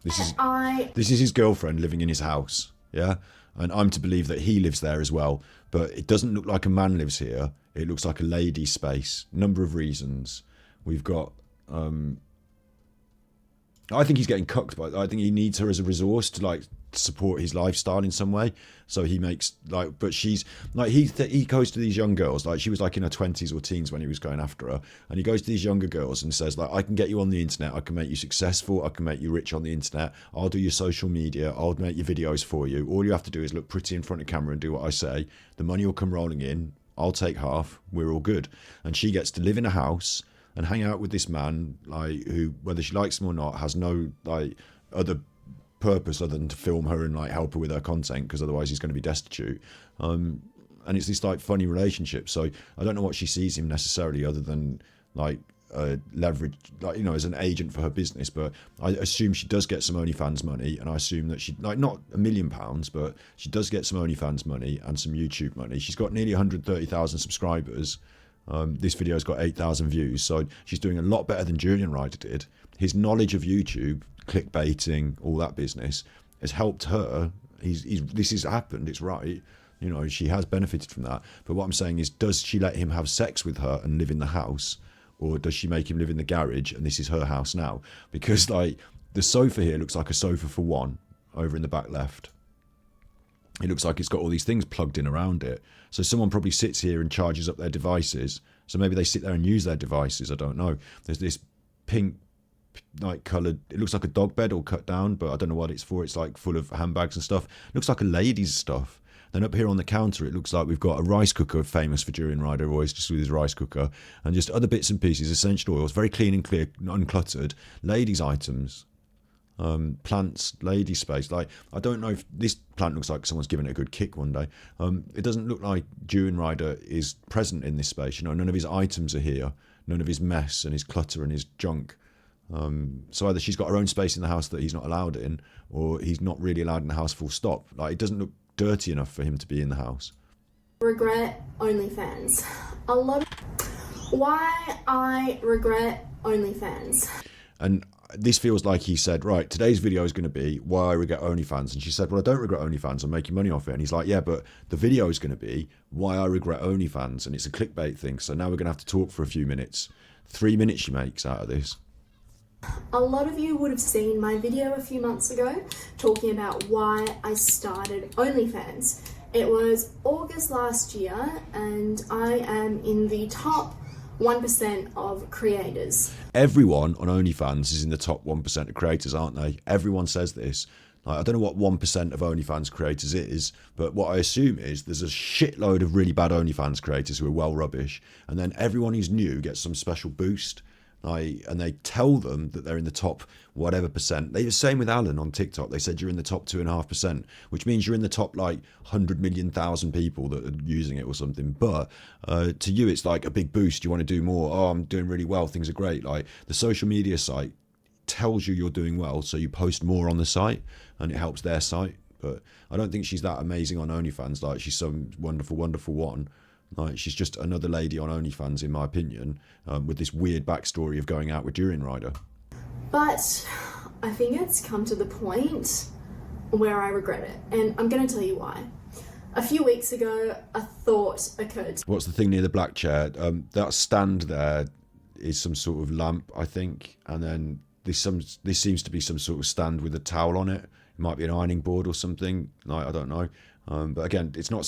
This is his girlfriend living in his house, yeah? And I'm to believe that he lives there as well. But it doesn't look like a man lives here. It looks like a lady's space. Number of reasons. We've got... I think he's getting cucked, but I think he needs her as a resource to like support his lifestyle in some way. So he makes like, but she's like he goes to these young girls, like she was like in her 20s or teens when he was going after her, and he goes to these younger girls and says like, I can get you on the internet, I can make you successful, I can make you rich on the internet, I'll do your social media, I'll make your videos for you. All you have to do is look pretty in front of camera and do what I say. The money will come rolling in. I'll take half. We're all good. And she gets to live in a house and hang out with this man, like who, whether she likes him or not, has no like other purpose other than to film her and like help her with her content, because otherwise he's going to be destitute. And it's this like funny relationship. So I don't know what she sees him necessarily other than like leverage, like, you know, as an agent for her business. But I assume she does get some OnlyFans money, and I assume that she, like, not £1 million, but she does get some OnlyFans money and some YouTube money. She's got nearly 130,000 subscribers. This video's got 8,000 views, so she's doing a lot better than Durianrider did. His knowledge of YouTube, clickbaiting, all that business, has helped her. This has happened, it's right. You know, she has benefited from that. But what I'm saying is, does she let him have sex with her and live in the house? Or does she make him live in the garage and this is her house now? Because, like, the sofa here looks like a sofa for one, over in the back left. It looks like it's got all these things plugged in around it. So someone probably sits here and charges up their devices. So maybe they sit there and use their devices. I don't know. There's this pink, like, coloured... It looks like a dog bed all cut down, but I don't know what it's for. It's, like, full of handbags and stuff. It looks like a lady's stuff. Then up here on the counter, it looks like we've got a rice cooker, famous for Durianrider, always just with his rice cooker, and just other bits and pieces, essential oils, very clean and clear, uncluttered. Ladies' items. Plants, lady space. Like, I don't know if this plant looks like someone's given it a good kick one day. It doesn't look like Durianrider is present in this space. You know, none of his items are here. None of his mess and his clutter and his junk. So either she's got her own space in the house that he's not allowed in, or he's not really allowed in the house full stop. Like, it doesn't look dirty enough for him to be in the house. Regret OnlyFans. A lot of why I regret OnlyFans. And this feels like he said, right, today's video is going to be why I regret OnlyFans. And she said, well, I don't regret OnlyFans. I'm making money off it. And he's like, yeah, but the video is going to be why I regret OnlyFans. And it's a clickbait thing. So now we're going to have to talk for a few minutes. 3 minutes she makes out of this. A lot of you would have seen my video a few months ago talking about why I started OnlyFans. It was August last year, and I am in the top 1% of creators. Everyone on OnlyFans is in the top 1% of creators, aren't they? Everyone says this. Like, I don't know what 1% of OnlyFans creators is, but what I assume is there's a shitload of really bad OnlyFans creators who are well rubbish, and then everyone who's new gets some special boost. And they tell them that they're in the top whatever percent. They were saying with Alan on TikTok, they said you're in the top 2.5%, which means you're in the top like 100 million thousand people that are using it or something. But to you, it's like a big boost. You want to do more. Oh, I'm doing really well. Things are great. Like, the social media site tells you you're doing well, so you post more on the site, and it helps their site. But I don't think she's that amazing on OnlyFans. Like, she's some wonderful, wonderful one. Like, she's just another lady on OnlyFans, in my opinion, with this weird backstory of going out with Durianrider. But I think it's come to the point where I regret it, and I'm going to tell you why. A few weeks ago, a thought occurred. What's the thing near the black chair? That stand there is some sort of lamp, I think, and then this seems to be some sort of stand with a towel on it. It might be an ironing board or something. Like, I don't know. But again, it's not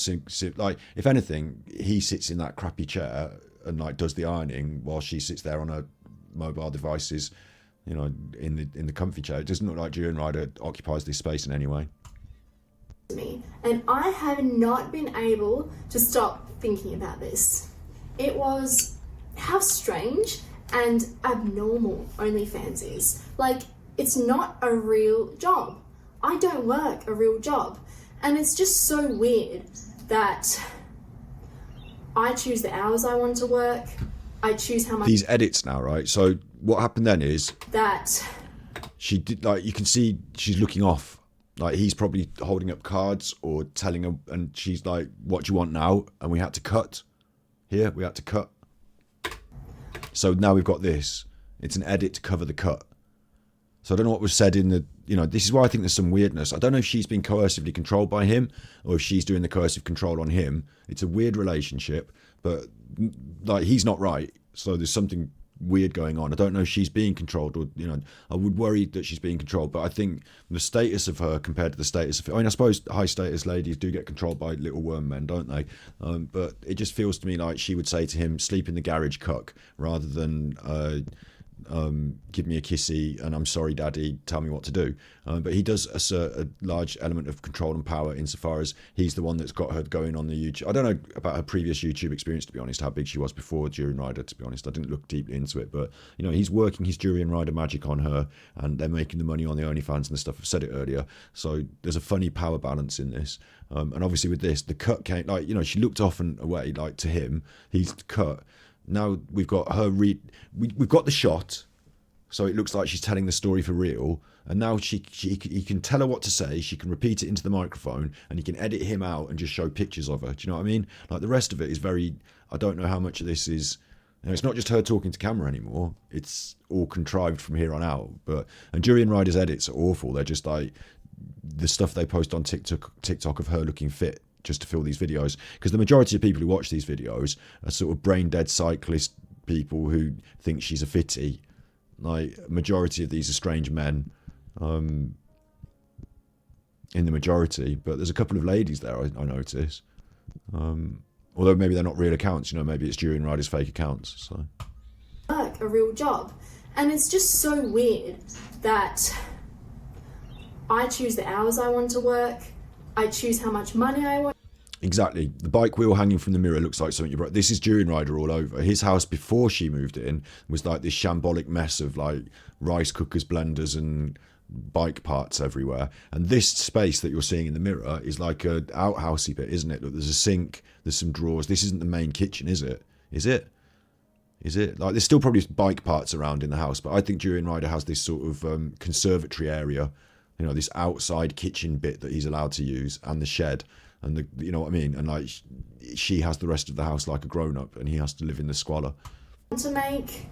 like, if anything, he sits in that crappy chair and like does the ironing while she sits there on her mobile devices, you know, in the comfy chair. It doesn't look like Durianrider occupies this space in any way. And I have not been able to stop thinking about this. It was how strange and abnormal OnlyFans is. Like, it's not a real job. I don't work a real job. And it's just so weird that I choose the hours I want to work. I choose how much... These edits now, right? So what happened then is... that... she did, like, you can see she's looking off. Like, he's probably holding up cards or telling her, and she's like, what do you want now? And we had to cut. Here, we had to cut. So now we've got this. It's an edit to cover the cut. So I don't know what was said in the you know, this is why I think there's some weirdness. I don't know if she's been coercively controlled by him or if she's doing the coercive control on him. It's a weird relationship, but like he's not right. So there's something weird going on. I don't know if she's being controlled or, you know, I would worry that she's being controlled, but I think the status of her compared to the status of, I mean, I suppose high status ladies do get controlled by little worm men, don't they? But it just feels to me like she would say to him, sleep in the garage, cuck, rather than give me a kissy and I'm sorry daddy, tell me what to do. But he does assert a large element of control and power insofar as he's the one that's got her going on the YouTube. I don't know about her previous YouTube experience, to be honest, how big she was before Durianrider, to be honest. I didn't look deeply into it, but you know, he's working his Durianrider magic on her and they're making the money on the OnlyFans and the stuff. I've said it earlier. So there's a funny power balance in this. And obviously with this, the cut came, like, you know, she looked off and away, like to him, he's cut. Now we've got her we've got the shot, so it looks like she's telling the story for real. And now he can tell her what to say. She can repeat it into the microphone, and he can edit him out and just show pictures of her. Do you know what I mean? Like the rest of it is very. I don't know how much of this is. You know, it's not just her talking to camera anymore. It's all contrived from here on out. And Durianrider's edits are awful. They're just like the stuff they post on TikTok of her looking fit, just to fill these videos, because the majority of people who watch these videos are sort of brain dead cyclist people who think she's a fitty. Like majority of these are strange men, in the majority, but there's a couple of ladies there I notice, although maybe they're not real accounts, you know, maybe it's Durianrider's fake accounts. So work a real job, and it's just so weird that I choose the hours I want to work, I choose how much money I want. Exactly. The bike wheel hanging from the mirror looks like something you brought. This is Durianrider all over. His house before she moved in was like this shambolic mess of like rice cookers, blenders and bike parts everywhere. And this space that you're seeing in the mirror is like a outhousey bit, isn't it? Look, there's a sink, there's some drawers. This isn't the main kitchen, is it? Is it? Is it? Like there's still probably bike parts around in the house, but I think Durianrider has this sort of conservatory area, you know, this outside kitchen bit that he's allowed to use, and the shed. And you know what I mean? And like she has the rest of the house like a grown-up, and he has to live in the squalor. To make,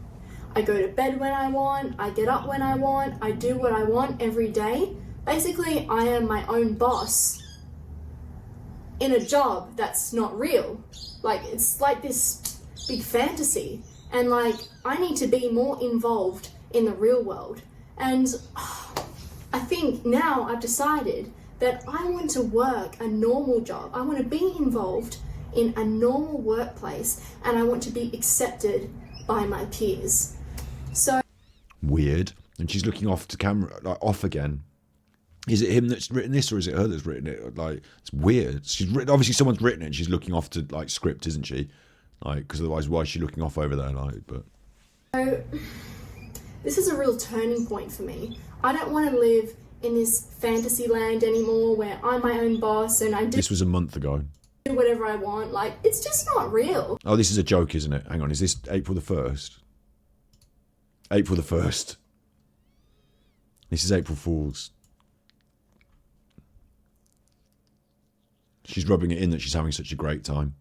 I go to bed when I want, I get up when I want, I do what I want every day. Basically, I am my own boss in a job that's not real. Like, it's like this big fantasy. And like, I need to be more involved in the real world. And I think now I've decided that I want to work a normal job. I want to be involved in a normal workplace, and I want to be accepted by my peers. So weird. And she's looking off to camera, like off again. Is it him that's written this, or is it her that's written it? Like, it's weird. She's written, obviously someone's written it and she's looking off to like script, isn't she? Like, because otherwise why is she looking off over there? Like, but so this is a real turning point for me. I don't want to live in this fantasy land anymore where I'm my own boss and I do. This was a month ago. Do whatever I want. Like, it's just not real. Oh, this is a joke, isn't it? Hang on, is this April the 1st? April the 1st. This is April Fool's. She's rubbing it in that she's having such a great time.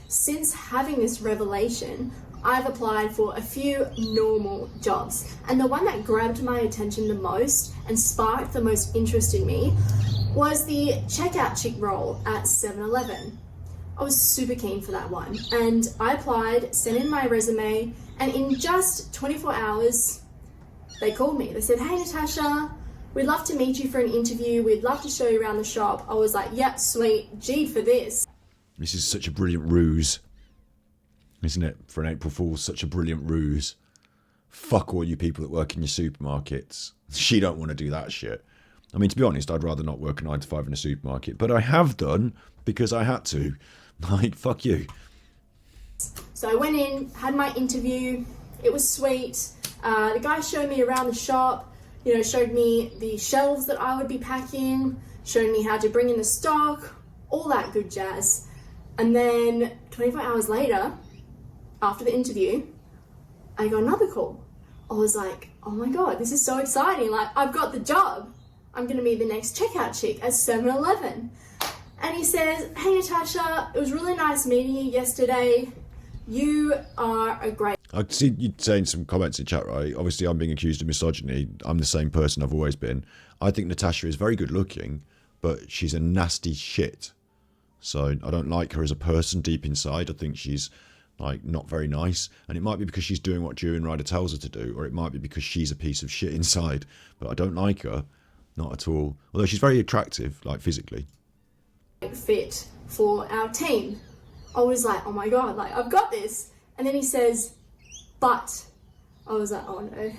Since having this revelation, I've applied for a few normal jobs, and the one that grabbed my attention the most and sparked the most interest in me was the checkout chick role at 7-Eleven. I was super keen for that one, and I applied, sent in my resume, and in just 24 hours, they called me. They said, "Hey Natasha, we'd love to meet you for an interview. We'd love to show you around the shop." I was like, "Yep, sweet, G'd for this." This is such a brilliant ruse, isn't it? For an April Fool, such a brilliant ruse. Fuck all you people that work in your supermarkets. She don't want to do that shit. I mean, to be honest, I'd rather not work a 9 to 5 in a supermarket, but I have done because I had to. Like, fuck you. So I went in, had my interview. It was sweet. The guy showed me around the shop, you know, showed me the shelves that I would be packing, showed me how to bring in the stock, all that good jazz. And then 24 hours later, after the interview, I got another call. I was like, oh my God, this is so exciting. Like, I've got the job. I'm going to be the next checkout chick at 7-Eleven. And he says, "Hey Natasha, it was really nice meeting you yesterday. You are a great. I see you saying some comments in chat, right? Obviously, I'm being accused of misogyny. I'm the same person I've always been. I think Natasha is very good looking, but she's a nasty shit. So I don't like her as a person deep inside. I think she's like not very nice. And it might be because she's doing what Durianrider tells her to do, or it might be because she's a piece of shit inside. But I don't like her. Not at all. Although she's very attractive, like physically. Fit for our team. I was like, oh my god, like I've got this. And then he says, but. I was like, oh no.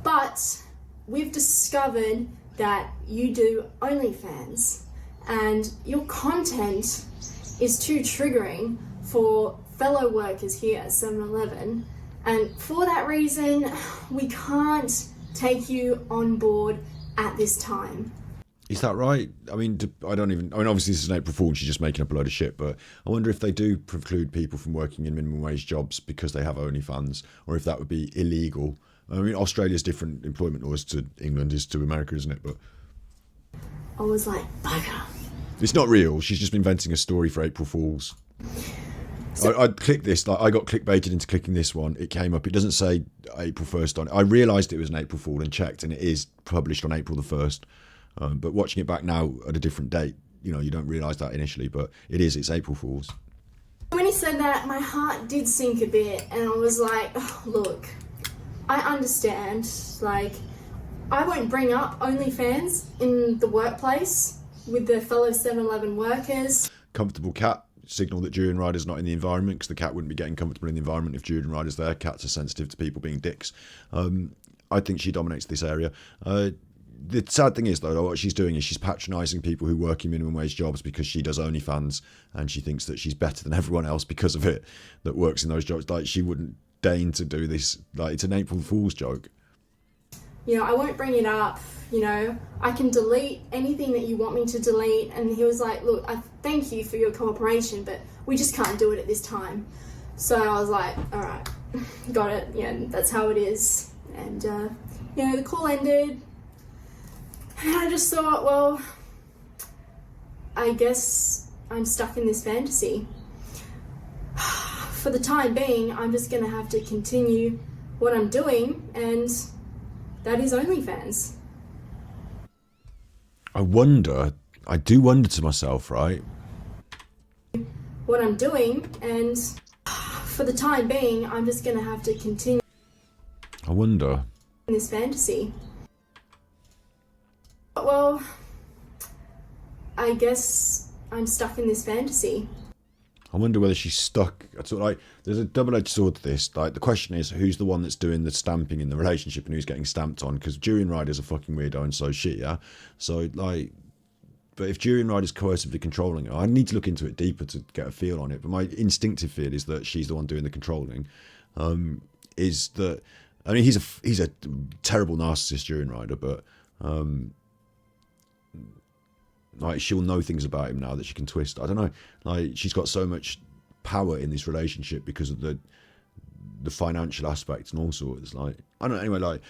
But we've discovered that you do OnlyFans and your content is too triggering for fellow workers here at 7-Eleven. And for that reason, we can't take you on board at this time. Is that right? I mean, obviously this is an April Fool and she's just making up a load of shit, but I wonder if they do preclude people from working in minimum wage jobs because they have OnlyFans, or if that would be illegal. I mean, Australia's different employment laws to England is to America, isn't it? But I was like, bugger. It's not real. She's just inventing a story for April Fools. So, I clicked this, like I got clickbaited into clicking this one. It came up. It doesn't say April 1st on it. I realised it was an April Fool and checked, and it is published on April the 1st. But watching it back now at a different date, you know, you don't realise that initially, but it's April Fool's. When he said that, my heart did sink a bit, and I was like, oh, look, I understand, like, I won't bring up OnlyFans in the workplace with the fellow 7-Eleven workers. Comfortable cat, signal that Durianrider's not in the environment, because the cat wouldn't be getting comfortable in the environment if Durianrider's there. Cats are sensitive to people being dicks. I think she dominates this area. The sad thing is, though, what she's doing is she's patronising people who work in minimum wage jobs because she does OnlyFans, and she thinks that she's better than everyone else because of it that works in those jobs. Like, she wouldn't deign to do this. Like, it's an April Fool's joke. You know, I won't bring it up. You know, I can delete anything that you want me to delete. And he was like, look, I thank you for your cooperation, but we just can't do it at this time. So I was like, all right, got it. Yeah, that's how it is. And, you know, the call ended. And I just thought, well, I guess I'm stuck in this fantasy. For the time being, I'm just going to have to continue what I'm doing, and that is OnlyFans. I do wonder to myself, right? What I'm doing, and for the time being, I'm just going to have to continue. I wonder. In this fantasy. Well, I guess I'm stuck in this fantasy. I wonder whether she's stuck. I sort of like, there's a double-edged sword to this. Like, the question is, who's the one that's doing the stamping in the relationship and who's getting stamped on? Because Durianrider's a fucking weirdo and so shit, yeah? So, like, but if Durianrider's coercively controlling her, I need to look into it deeper to get a feel on it. But my instinctive feel is that she's the one doing the controlling. Is that, I mean, he's a terrible narcissist, Durianrider, but like, she'll know things about him now that she can twist. I don't know. Like, she's got so much power in this relationship because of the financial aspect and all sorts. Like, I don't know. Anyway, like,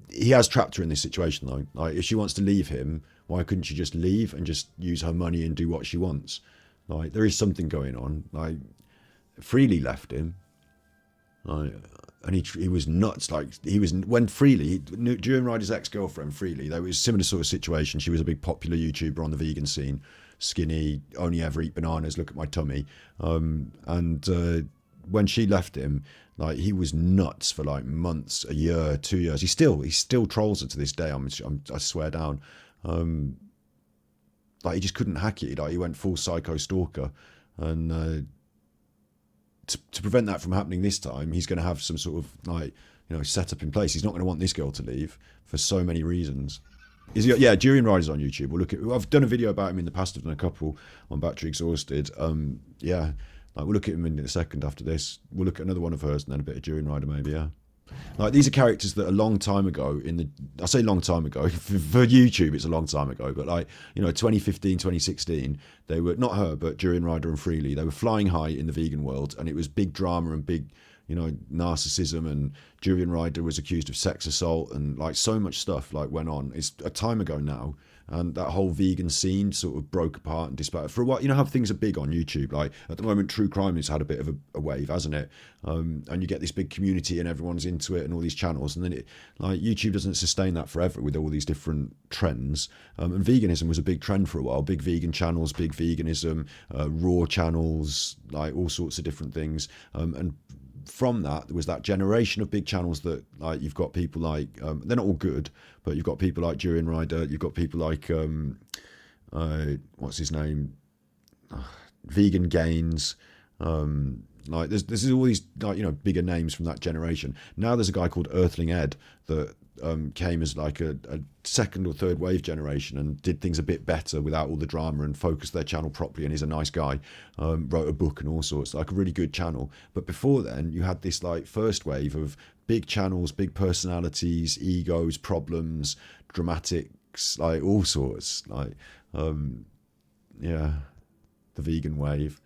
he has trapped her in this situation, though. Like, if she wants to leave him, why couldn't she just leave and just use her money and do what she wants? Like, there is something going on. Like, Freelee left him. Like, and he was nuts. Like, he was, when Freelee, Durianrider's ex-girlfriend Freelee, there was a similar sort of situation. She was a big popular YouTuber on the vegan scene, skinny, only ever eat bananas, look at my tummy. And when she left him, like, he was nuts for like months, a year, 2 years. He still trolls her to this day. I swear down. Like, he just couldn't hack it. Like, he went full psycho stalker, and to prevent that from happening this time, he's going to have some sort of, like, you know, setup in place. He's not going to want this girl to leave for so many reasons. Yeah, Durianrider's on YouTube. We'll look at. I've done a video about him in the past. I've done a couple on Battery Exhausted. Yeah, like, we'll look at him in a second after this. We'll look at another one of hers and then a bit of Durianrider maybe. Yeah. Like, these are characters that a long time ago I say long time ago, for YouTube it's a long time ago, but, like, you know, 2015, 2016, they were, not her, but Durianrider and Freelee, they were flying high in the vegan world, and it was big drama and big, you know, narcissism, and Durianrider was accused of sex assault, and, like, so much stuff, like, went on. It's a time ago now, and that whole vegan scene sort of broke apart and disparate for a while. You know how things are big on YouTube, like at the moment true crime has had a bit of a wave, hasn't it? And you get this big community and everyone's into it and all these channels, and then it, like, YouTube doesn't sustain that forever with all these different trends. And veganism was a big trend for a while, big vegan channels, big veganism, raw channels, like all sorts of different things. And from that, there was that generation of big channels that, like, you've got people like, they're not all good, but you've got people like Durianrider, you've got people like, what's his name? Vegan Gains. Like there's all these, like, you know, bigger names from that generation. Now there's a guy called Earthling Ed that came as like a second or third wave generation and did things a bit better without all the drama and focused their channel properly, and he's a nice guy. Wrote a book and all sorts, like a really good channel. But before then you had this like first wave of big channels, big personalities, egos, problems, dramatics, like all sorts, like yeah, the vegan wave.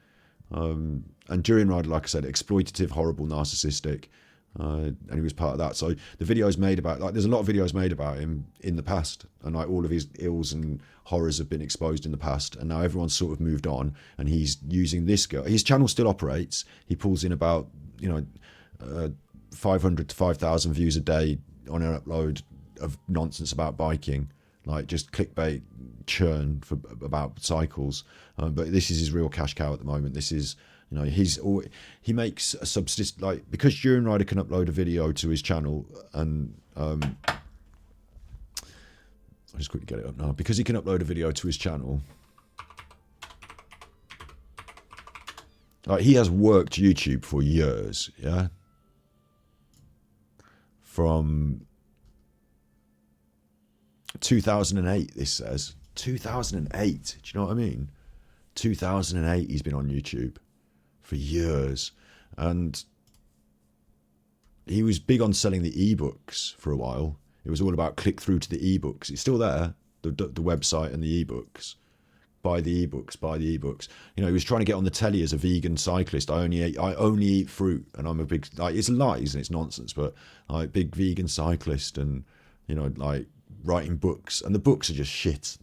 And Durianrider, like I said, exploitative, horrible, narcissistic, and he was part of that. So the videos made about, like, there's a lot of videos made about him in the past, and like all of his ills and horrors have been exposed in the past, and now everyone's sort of moved on, and he's using this girl. His channel still operates. He pulls in about, you know, 500 to 5,000 views a day on an upload of nonsense about biking, like just clickbait churn for about cycles. But this is his real cash cow at the moment. This is, you know, he makes a subsist, like, because Durianrider can upload a video to his channel, and I'll just quickly get it up now. Because he can upload a video to his channel, like, he has worked YouTube for years, yeah, from 2008, this says. 2008, do you know what I mean? 2008 he's been on YouTube for years, and he was big on selling the ebooks for a while. It was all about click through to the ebooks. It's still there, the website and the ebooks. Buy the ebooks, buy the ebooks. You know, he was trying to get on the telly as a vegan cyclist. I only eat fruit, and I'm a big, like, it's lies and it's nonsense, but like, big vegan cyclist, and, you know, like, writing books, and the books are just shit.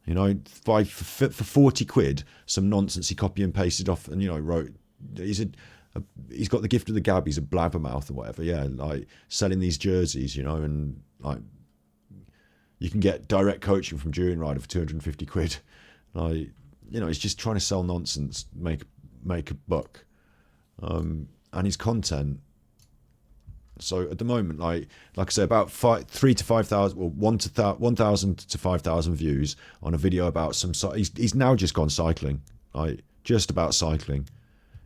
You know, for 40 quid, some nonsense he copy and pasted off, and, you know, wrote. He's got the gift of the gab. He's a blabbermouth or whatever. Yeah, like selling these jerseys, you know, and like you can get direct coaching from Durianrider for 250 quid. Like, you know, he's just trying to sell nonsense, make a buck, and his content. So at the moment, like I say, about 3,000 to 5,000, or 1,000 to 5,000 views on a video about some. He's now just gone cycling, like just about cycling.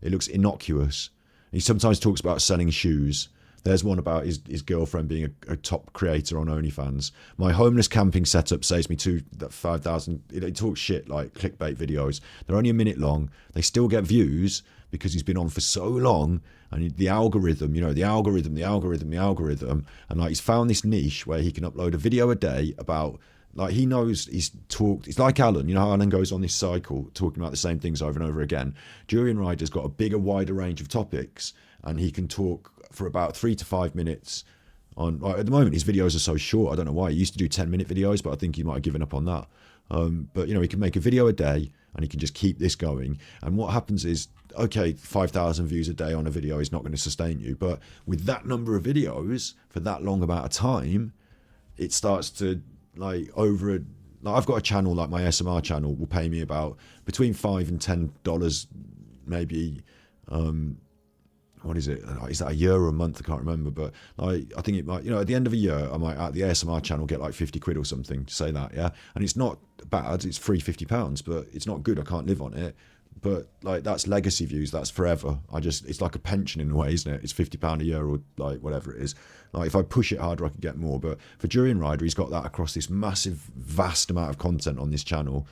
It looks innocuous. He sometimes talks about selling shoes. There's one about his girlfriend being a top creator on OnlyFans. My homeless camping setup saves me 5,000. He talks shit, like clickbait videos. They're only a minute long. They still get views because he's been on for so long. And the algorithm, you know, the algorithm. And like, he's found this niche where he can upload a video a day about, like, he knows it's like Alan, you know how Alan goes on this cycle talking about the same things over and over again. Durianrider's got a bigger, wider range of topics, and he can talk for about 3 to 5 minutes on, like, at the moment his videos are so short. I don't know why. He used to do 10-minute videos, but I think he might have given up on that. But, you know, he can make a video a day, and he can just keep this going. And what happens is, okay, 5,000 views a day on a video is not going to sustain you, but with that number of videos for that long amount of time, it starts to, like, I've got a channel, like my SMR channel will pay me about between $5 and $10 maybe. What is it? Is that a year or a month? I can't remember, but like, I think it might, you know, at the end of a year, I might, at the ASMR channel, get like 50 quid or something, to say that, yeah? And it's not bad, it's free £50, but it's not good, I can't live on it. But like, that's legacy views, that's forever. It's like a pension in a way, isn't it? It's £50 a year, or like whatever it is. Like, if I push it harder, I could get more. But for Durianrider, he's got that across this massive, vast amount of content on this channel.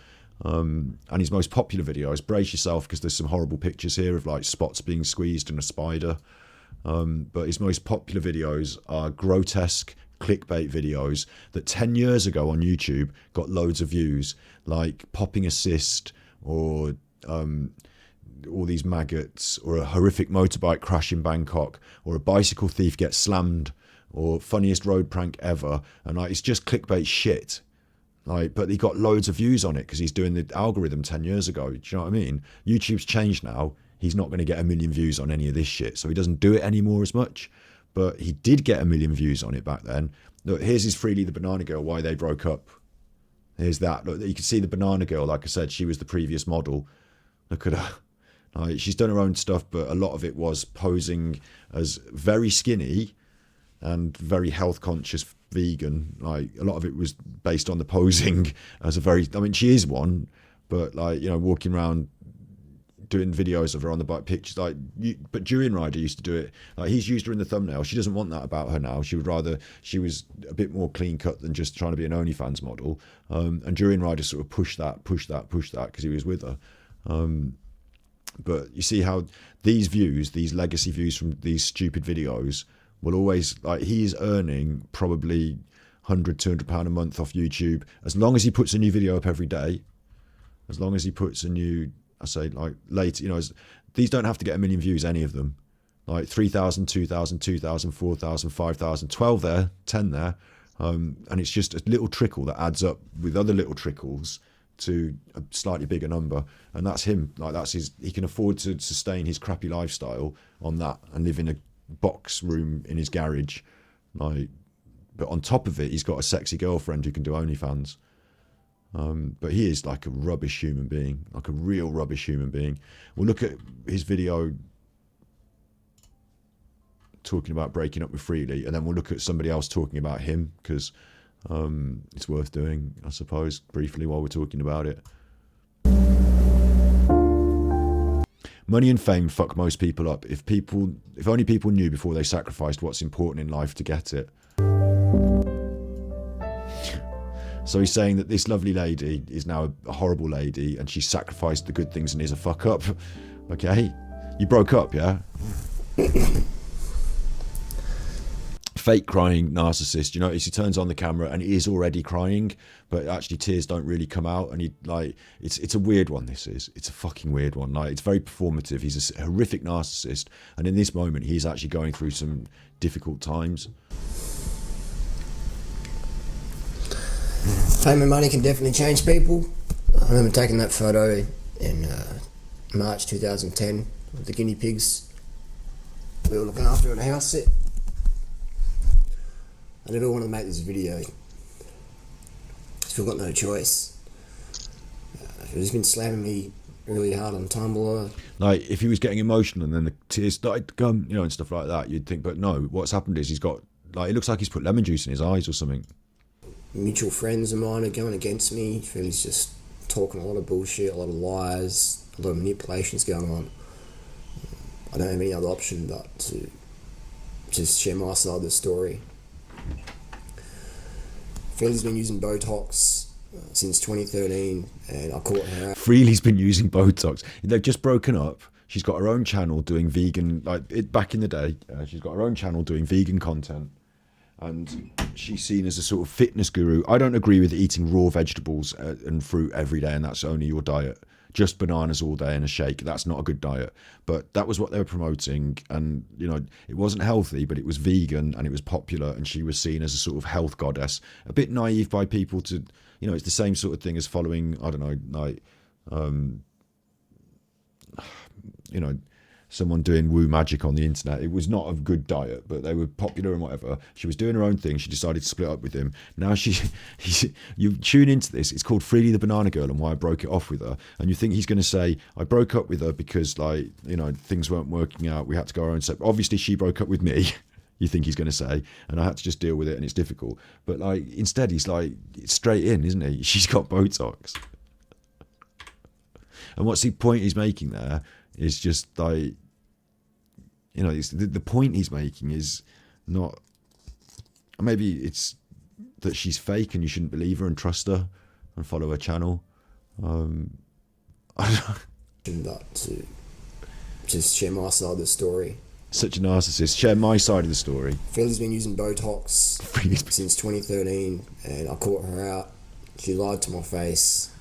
And his most popular videos, brace yourself, because there's some horrible pictures here of like spots being squeezed and a spider. But his most popular videos are grotesque clickbait videos that 10 years ago on YouTube got loads of views, like popping a cyst, or all these maggots, or a horrific motorbike crash in Bangkok, or a bicycle thief gets slammed, or funniest road prank ever. And like, it's just clickbait shit. Like, but he got loads of views on it because he's doing the algorithm 10 years ago. Do you know what I mean? YouTube's changed now. He's not going to get 1 million views on any of this shit, so he doesn't do it anymore as much. But he did get 1 million views on it back then. Look, here's his Freelee the Banana Girl, why they broke up. Here's that. Look, you can see the Banana Girl. Like I said, she was the previous model. Look at her. Like, she's done her own stuff, but a lot of it was posing as very skinny and very health conscious vegan. Like, a lot of it was based on the posing as a very, I mean, she is one, but like, you know, walking around doing videos of her on the bike, pictures like but Durianrider used to do it. Like, he's used her in the thumbnail. She doesn't want that about her now. She would rather she was a bit more clean cut than just trying to be an OnlyFans model. And Durianrider sort of pushed that because he was with her. But you see how these views, these legacy views from these stupid videos, will always, like, he's earning probably £100-200 a month off YouTube as long as he puts a new video up every day. As long as he puts a new, I say, like, late, you know, these don't have to get 1 million views, any of them. Like 3,000, 2,000, 2,000, 4,000, 5,000, 12 there, 10 there. And it's just a little trickle that adds up with other little trickles to a slightly bigger number. And that's him. Like, that's his, he can afford to sustain his crappy lifestyle on that and live in a box room in his garage. Like, but on top of it, he's got a sexy girlfriend who can do OnlyFans. But he is like a rubbish human being, like a real rubbish human being. We'll look at his video talking about breaking up with Freelee, and then we'll look at somebody else talking about him, because it's worth doing, I suppose, briefly while we're talking about it. Money and fame fuck most people up. If only people knew before they sacrificed what's important in life to get it. So he's saying that this lovely lady is now a horrible lady and she sacrificed the good things and is a fuck up. Okay? You broke up, yeah? Fake crying narcissist. You notice he turns on the camera and he is already crying, but actually tears don't really come out. And he, like, it's a weird one, this is. It's a fucking weird one. Like, it's very performative. He's a horrific narcissist. And in this moment, he's actually going through some difficult times. Fame and money can definitely change people. I remember taking that photo in March 2010 with the guinea pigs we were looking after in a house set. I never wanted to make this video. Still got no choice. He's been slamming me really hard on Tumblr. Like, if he was getting emotional and then the tears started to come, you know, and stuff like that, you'd think, but no, what's happened is he's got, like, it looks like he's put lemon juice in his eyes or something. Mutual friends of mine are going against me. He's just talking a lot of bullshit, a lot of lies, a lot of manipulations going on. I don't have any other option but to just share my side of the story. Freelee's been using Botox since 2013, and I caught her out. Freelee's been using Botox. They've just broken up. She's got her own channel doing vegan, back in the day, she's got her own channel doing vegan content. And she's seen as a sort of fitness guru. I don't agree with eating raw vegetables and fruit every day and that's only your diet. Just bananas all day and a shake. That's not a good diet. But that was what they were promoting. And, you know, it wasn't healthy, but it was vegan and it was popular. And she was seen as a sort of health goddess. A bit naive by people to, you know, it's the same sort of thing as following, I don't know, like, you know, someone doing woo magic on the internet. It was not a good diet, but they were popular and whatever. She was doing her own thing. She decided to split up with him. Now you tune into this. It's called Freelee the Banana Girl and why I broke it off with her. And you think he's going to say, I broke up with her because, like, you know, things weren't working out. We had to go our own separate. Obviously, she broke up with me. You think he's going to say, and I had to just deal with it and it's difficult. But, like, instead he's like, straight in, isn't he? She's got Botox. And what's the point he's making there is just like, you know, the point he's making is not, maybe it's that she's fake and you shouldn't believe her and trust her and follow her channel. I don't know. But to just share my side of the story. Such a narcissist. Share my side of the story. Freelee's been using Botox since 2013 and I caught her out. She lied to my face.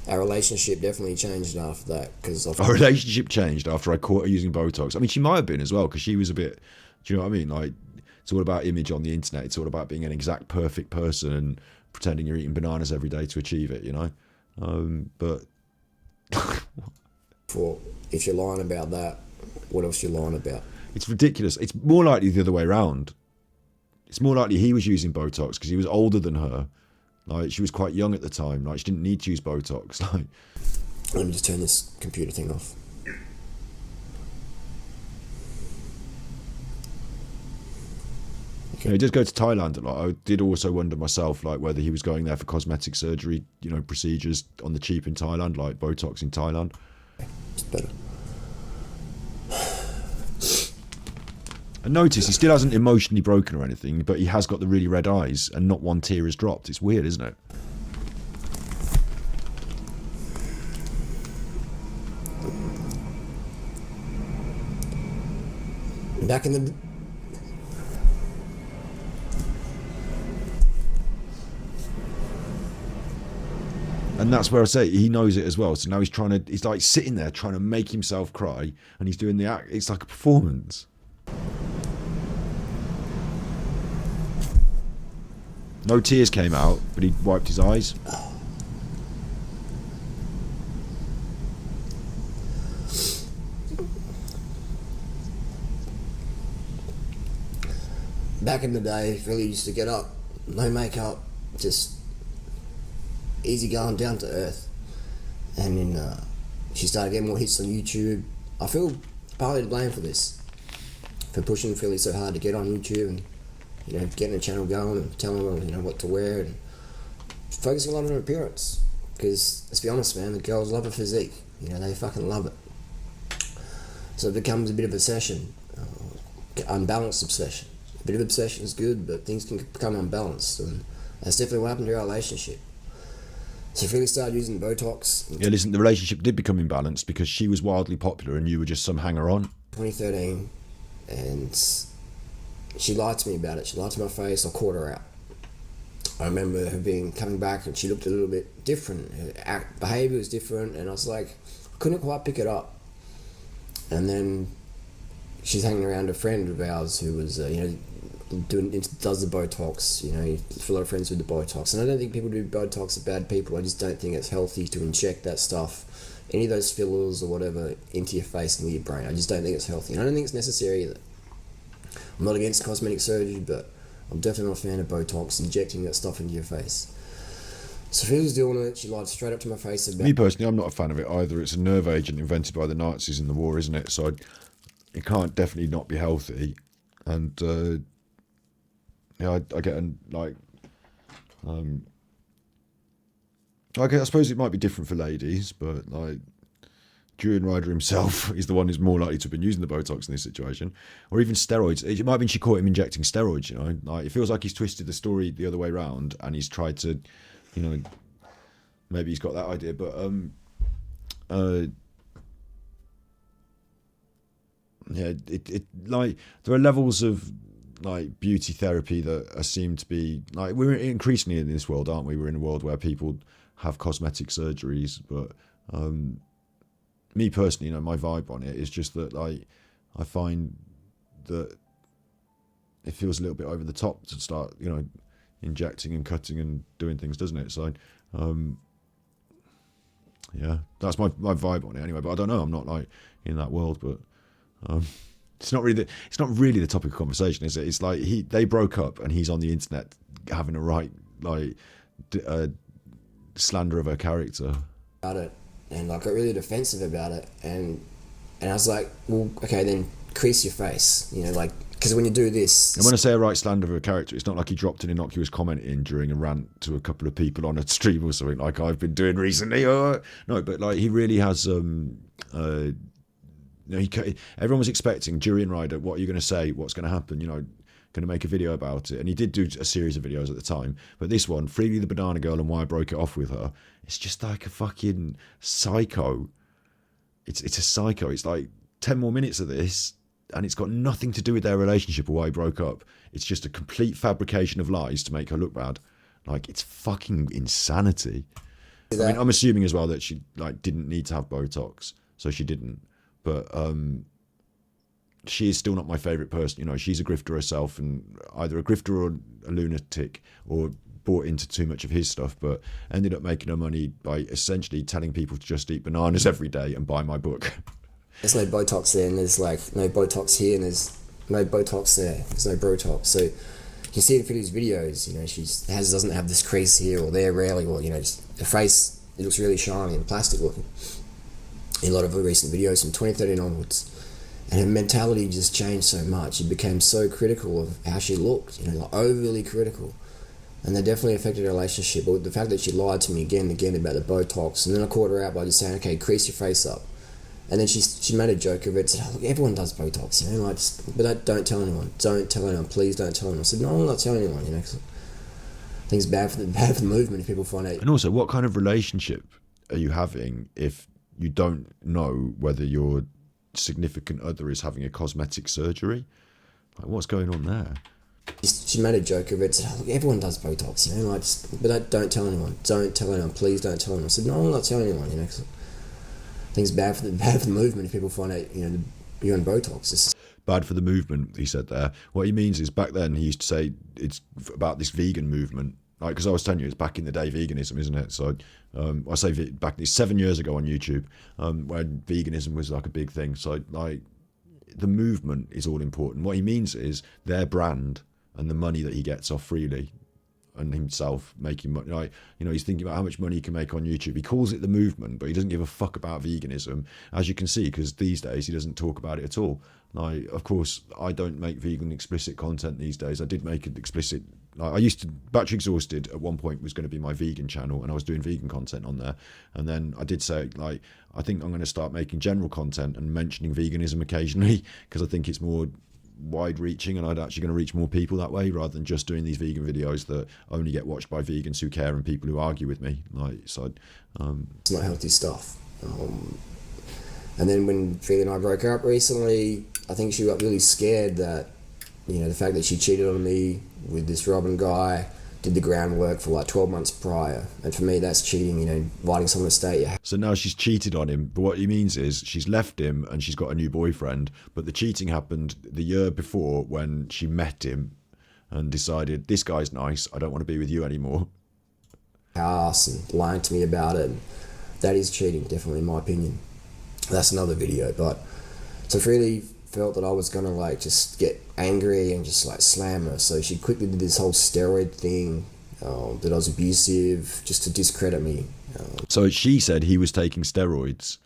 Our relationship definitely changed after that. Our relationship changed after I caught her using Botox. I mean, she might have been as well, because she was a bit, do you know what I mean? Like, it's all about image on the internet. It's all about being an exact perfect person and pretending you're eating bananas every day to achieve it, you know. But For if you're lying about that, what else are you lying about? it's ridiculous. It's more likely the other way around. It's more likely he was using Botox because he was older than her. Like, she was quite young at the time. Like, she didn't need to use Botox. Like, Let me just turn this computer thing off. he did go to Thailand a lot. I did also wonder myself, like, whether he was going there for cosmetic surgery, you know, procedures on the cheap in Thailand, like Botox in Thailand. It's better. And notice he still hasn't emotionally broken or anything, but he has got the really red eyes and not one tear has dropped. It's weird, isn't it? Back in the... And that's where I say he knows it as well. So now he's like sitting there trying to make himself cry, and he's doing the act. It's like a performance. No tears came out, but he wiped his eyes. Back in the day, Freelee used to get up, no makeup, just easy going, down to earth. And then she started getting more hits on YouTube. I feel partly to blame for this, for pushing Freelee so hard to get on YouTube and, you know, getting a channel going and telling her, you know, what to wear and focusing a lot on her appearance. Because, let's be honest, man, the girls love her physique. You know, they fucking love it. So it becomes a bit of an obsession, unbalanced obsession. A bit of obsession is good, but things can become unbalanced, and that's definitely what happened to our relationship. So Freelee started using Botox. Yeah, listen, the relationship did become imbalanced because she was wildly popular and you were just some hanger-on. 2013, and she lied to me about it. She lied to my face. I caught her out. I remember her coming back, and she looked a little bit different. Her behaviour was different, and I was like, I couldn't quite pick it up. And then she's hanging around a friend of ours who was, you know, does the Botox, you know, a lot of friends with the Botox. And I don't think people do Botox are bad people. I just don't think it's healthy to inject that stuff, any of those fillers or whatever, into your face and your brain. I just don't think it's healthy. And I don't think it's necessary either. I'm not against cosmetic surgery, but I'm definitely not a fan of Botox, injecting that stuff into your face. So Freelee was doing it. She lied straight up to my face about... Me personally, I'm not a fan of it either. It's a nerve agent invented by the Nazis in the war, isn't it? So it can't definitely not be healthy. And yeah, I get like I suppose it might be different for ladies, but like Durianrider himself is the one who's more likely to have been using the Botox in this situation, or even steroids. It might have been she caught him injecting steroids. You know, like it feels like he's twisted the story the other way around, and he's tried to, you know, maybe he's got that idea, but yeah, it like there are levels of like beauty therapy that seem to be like, we're increasingly in this world, aren't we? We're in a world where people have cosmetic surgeries, but me personally, you know, my vibe on it is just that like I find that it feels a little bit over the top to start, you know, injecting and cutting and doing things, doesn't it? So yeah, that's my vibe on it anyway. But I don't know, I'm not like in that world, but it's not really the topic of conversation, is it? It's like they broke up and he's on the internet having a right like slander of her character about it, and I got really defensive about it, and I was like, well, okay, then crease your face, you know, like, because when you do this, and when I say a right slander of her character, it's not like he dropped an innocuous comment in during a rant to a couple of people on a stream or something like I've been doing recently, or no, but like he really has you know, everyone was expecting Durianrider, what are you going to say? What's going to happen? You know, going to make a video about it. And he did do a series of videos at the time. But this one, Freelee the Banana Girl and why I broke it off with her, it's just like a fucking psycho. It's a psycho. It's like 10 more minutes of this, and it's got nothing to do with their relationship or why he broke up. It's just a complete fabrication of lies to make her look bad. Like, it's fucking insanity. I mean, I'm assuming as well that she like didn't need to have Botox, so she didn't. But she is still not my favourite person. You know, she's a grifter herself, and either a grifter or a lunatic, or bought into too much of his stuff, but ended up making her money by essentially telling people to just eat bananas every day and buy my book. There's no Botox there, and there's like no Botox here, and there's no Botox there. There's no Brotox. So you see in Freelee's videos, you know, doesn't have this crease here or there rarely, or, you know, just her face, it looks really shiny and plastic looking in a lot of her recent videos from 2013 onwards. And her mentality just changed so much. She became so critical of how she looked, you know, like overly critical. And that definitely affected her relationship. But the fact that she lied to me again and again about the Botox, and then I caught her out by just saying, okay, crease your face up. And then she made a joke of it, said, oh, look, everyone does Botox, you know, like, but don't tell anyone. Don't tell anyone, please don't tell anyone. I said, no, I'm not telling anyone, you know, 'cause I think it's bad for the movement if people find out. And also, what kind of relationship are you having if you don't know whether your significant other is having a cosmetic surgery? Like, what's going on there? She made a joke of it, said, oh, look, everyone does Botox, you know, like, but don't tell anyone. Don't tell anyone, please don't tell anyone. I said, no, I'm not telling anyone, you know, 'cause I think it's bad for the movement if people find out, you know, you're on Botox. It's bad for the movement, he said there. What he means is, back then he used to say it's about this vegan movement, like, because I was telling you it's back in the day veganism, isn't it? So I say back 7 years ago on YouTube, when veganism was like a big thing. So like the movement is all important. What he means is their brand and the money that he gets off Freelee and himself making money, like, you know, he's thinking about how much money he can make on YouTube. He calls it the movement, but he doesn't give a fuck about veganism, as you can see, because these days he doesn't talk about it at all. Like, of course, I don't make vegan explicit content these days. I did make it explicit. Like, I used to, Battery Exhausted at one point was going to be my vegan channel, and I was doing vegan content on there. And then I did say, like, I think I'm going to start making general content and mentioning veganism occasionally, because I think it's more wide reaching, and I'd actually going to reach more people that way, rather than just doing these vegan videos that only get watched by vegans who care and people who argue with me. Like, so it's not healthy stuff. And then when Freelee and I broke up recently, I think she got really scared that, you know, the fact that she cheated on me with this Robin guy, did the groundwork for like 12 months prior. And for me, that's cheating, you know, inviting someone to stay at your house. So now she's cheated on him, but what he means is she's left him and she's got a new boyfriend, but the cheating happened the year before when she met him and decided, this guy's nice, I don't want to be with you anymore. House and lying to me about it. That is cheating, definitely, in my opinion. That's another video. But so Freelee felt that I was gonna like just get angry and just like slam her, so she quickly did this whole steroid thing, that I was abusive, just to discredit me. So she said he was taking steroids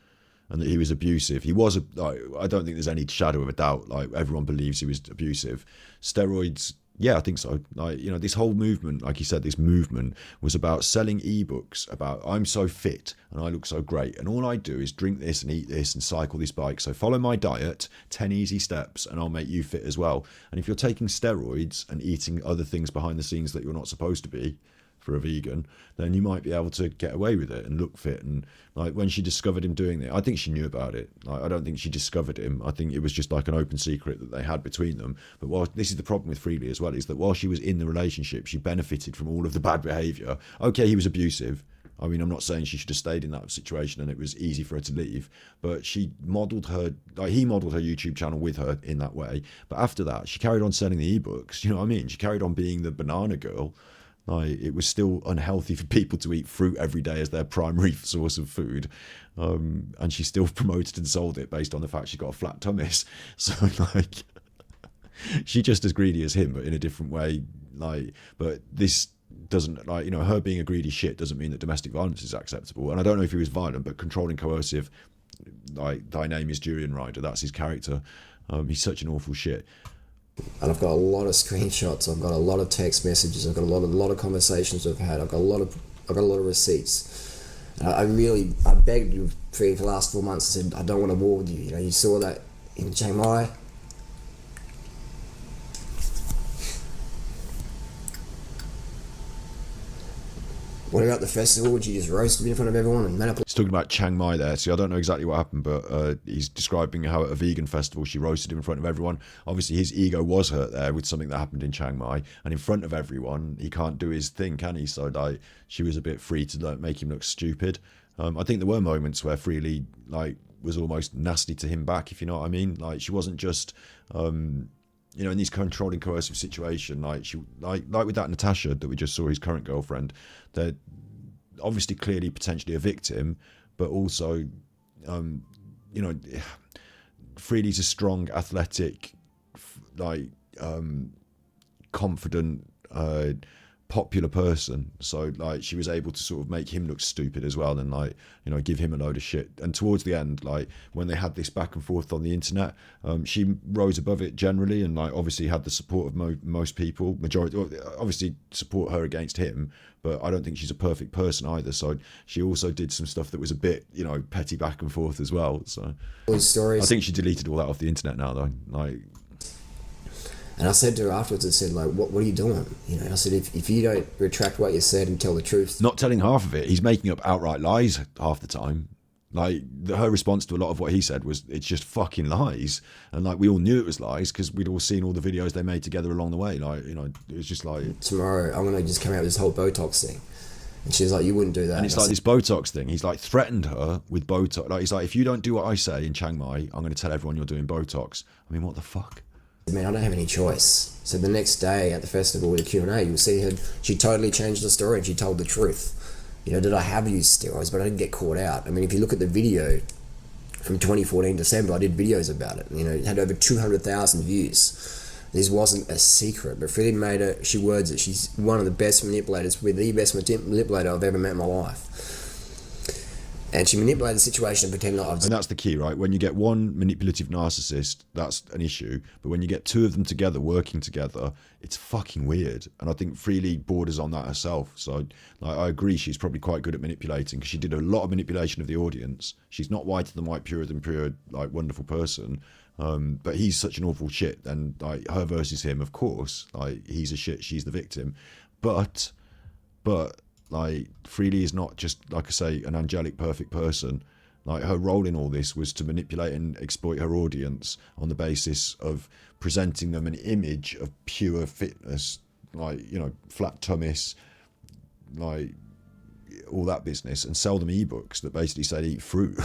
and that he was abusive. He was, I don't think there's any shadow of a doubt, like everyone believes he was abusive. Steroids, yeah, I think so. Like, you know, this whole movement, like you said, this movement was about selling ebooks about, I'm so fit and I look so great, and all I do is drink this and eat this and cycle this bike. So follow my diet, 10 easy steps, and I'll make you fit as well. And if you're taking steroids and eating other things behind the scenes that you're not supposed to be for a vegan, then you might be able to get away with it and look fit. And like, when she discovered him doing it, I think she knew about it. Like, I don't think she discovered him. I think it was just like an open secret that they had between them. But while this is the problem with Freelee as well, is that while she was in the relationship, she benefited from all of the bad behaviour. Okay, he was abusive. I mean, I'm not saying she should have stayed in that situation and it was easy for her to leave, but she modelled her, like, he modelled her YouTube channel with her in that way. But after that, she carried on selling the ebooks. You know what I mean? She carried on being the banana girl. Like, it was still unhealthy for people to eat fruit every day as their primary source of food, and she still promoted and sold it based on the fact she got a flat tummy. So like, she just as greedy as him, but in a different way. Like, but this doesn't, like, you know, her being a greedy shit doesn't mean that domestic violence is acceptable. And I don't know if he was violent, but controlling, coercive, like, thy name is Durianrider, that's his character. He's such an awful shit. And I've got a lot of screenshots. I've got a lot of text messages. I've got a lot of conversations I've had. I've got a lot of receipts. And I begged you for the last 4 months. I said, I don't want to war with you. You know, you saw that in Chiang Mai. What about the festival? Would you just roast me in front of everyone and manipulate? He's talking about Chiang Mai there. See, I don't know exactly what happened, but he's describing how at a vegan festival she roasted him in front of everyone. Obviously, his ego was hurt there with something that happened in Chiang Mai, and in front of everyone, he can't do his thing, can he? So like, she was a bit free to like, make him look stupid. I think there were moments where Freelee like was almost nasty to him back, if you know what I mean. Like she wasn't just you know, in these controlling, coercive situation, like she like with that Natasha that we just saw, his current girlfriend, they're obviously clearly potentially a victim, but also you know, Freelee's a strong, athletic, like confident, popular person, so like she was able to sort of make him look stupid as well, and like, you know, give him a load of shit. And towards the end, like when they had this back and forth on the internet, she rose above it generally, and like obviously had the support of most people, majority obviously support her against him, but I don't think she's a perfect person either, so she also did some stuff that was a bit, you know, petty back and forth as well. So stories. I think she deleted all that off the internet now though, like. And I said to her afterwards, I said, like, what are you doing? You know, I said, if you don't retract what you said and tell the truth. Not telling half of it. He's making up outright lies half the time. Like, her response to a lot of what he said was, it's just fucking lies. And, like, we all knew it was lies because we'd all seen all the videos they made together along the way. Like, you know, it was just like... Tomorrow, I'm going to just come out with this whole Botox thing. And she's like, you wouldn't do that. And it's like this Botox thing. He's, like, threatened her with Botox. Like, he's like, if you don't do what I say in Chiang Mai, I'm going to tell everyone you're doing Botox. I mean, what the fuck? Man, I don't have any choice. So the next day at the festival with the Q&A, you'll see her, she totally changed the story and she told the truth. You know, did I have used steroids, but I didn't get caught out. I mean, if you look at the video from 2014 December, I did videos about it. You know, it had over 200,000 views. This wasn't a secret, but Freelee made her, she words it, she's one of the best manipulators, with the best manipulator I've ever met in my life. And she manipulated the situation and pretended like I was... And that's the key, right? When you get one manipulative narcissist, that's an issue. But when you get two of them together, working together, it's fucking weird. And I think Freelee borders on that herself. So like, I agree she's probably quite good at manipulating because she did a lot of manipulation of the audience. She's not whiter than white, purer than pure, like wonderful person. But he's such an awful shit. And like her versus him, of course, like he's a shit, she's the victim. But like Freelee is not just, like I say, an angelic, perfect person. Like her role in all this was to manipulate and exploit her audience on the basis of presenting them an image of pure fitness, like, you know, flat tummies, like all that business, and sell them ebooks that basically said eat fruit.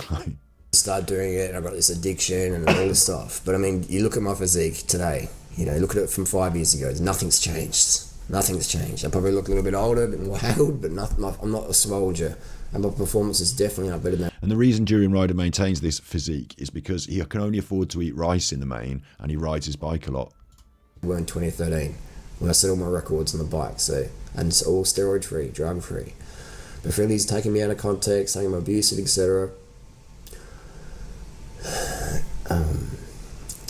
Start doing it and I've got this addiction and all this stuff. But I mean, you look at my physique today, you know, look at it from 5 years ago, nothing's changed. Nothing's changed. I probably look a little bit older, a bit more haggard, but I'm not a soldier. And my performance is definitely not better than... And the reason Durianrider maintains this physique is because he can only afford to eat rice in the main, and he rides his bike a lot. We're in 2013, when I set all my records on the bike, so, and it's all steroid-free, drug-free. But Freelee's taking me out of context, saying I'm abusive, etc.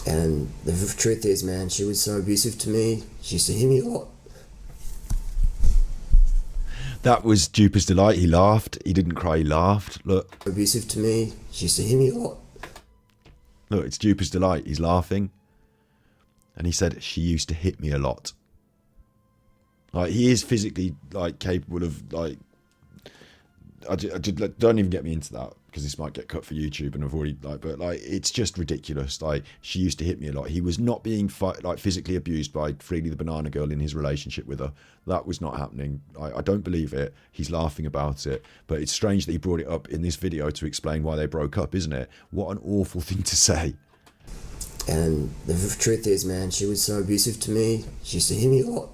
And the truth is, man, she was so abusive to me. She used to hit me a lot. That was Duper's delight. He laughed. He didn't cry. He laughed. Look. Abusive to me. She used to hit me a lot. Look, it's Duper's delight. He's laughing. And he said, she used to hit me a lot. Like, he is physically, like, capable of, like... don't even get me into that, because this might get cut for YouTube, and I've already, like, but, like, it's just ridiculous. Like, she used to hit me a lot. He was not being, like, physically abused by Freelee the banana girl in his relationship with her. That was not happening. I don't believe it. He's laughing about it. But it's strange that he brought it up in this video to explain why they broke up, isn't it? What an awful thing to say. And the truth is, man, she was so abusive to me. She used to hit me a lot.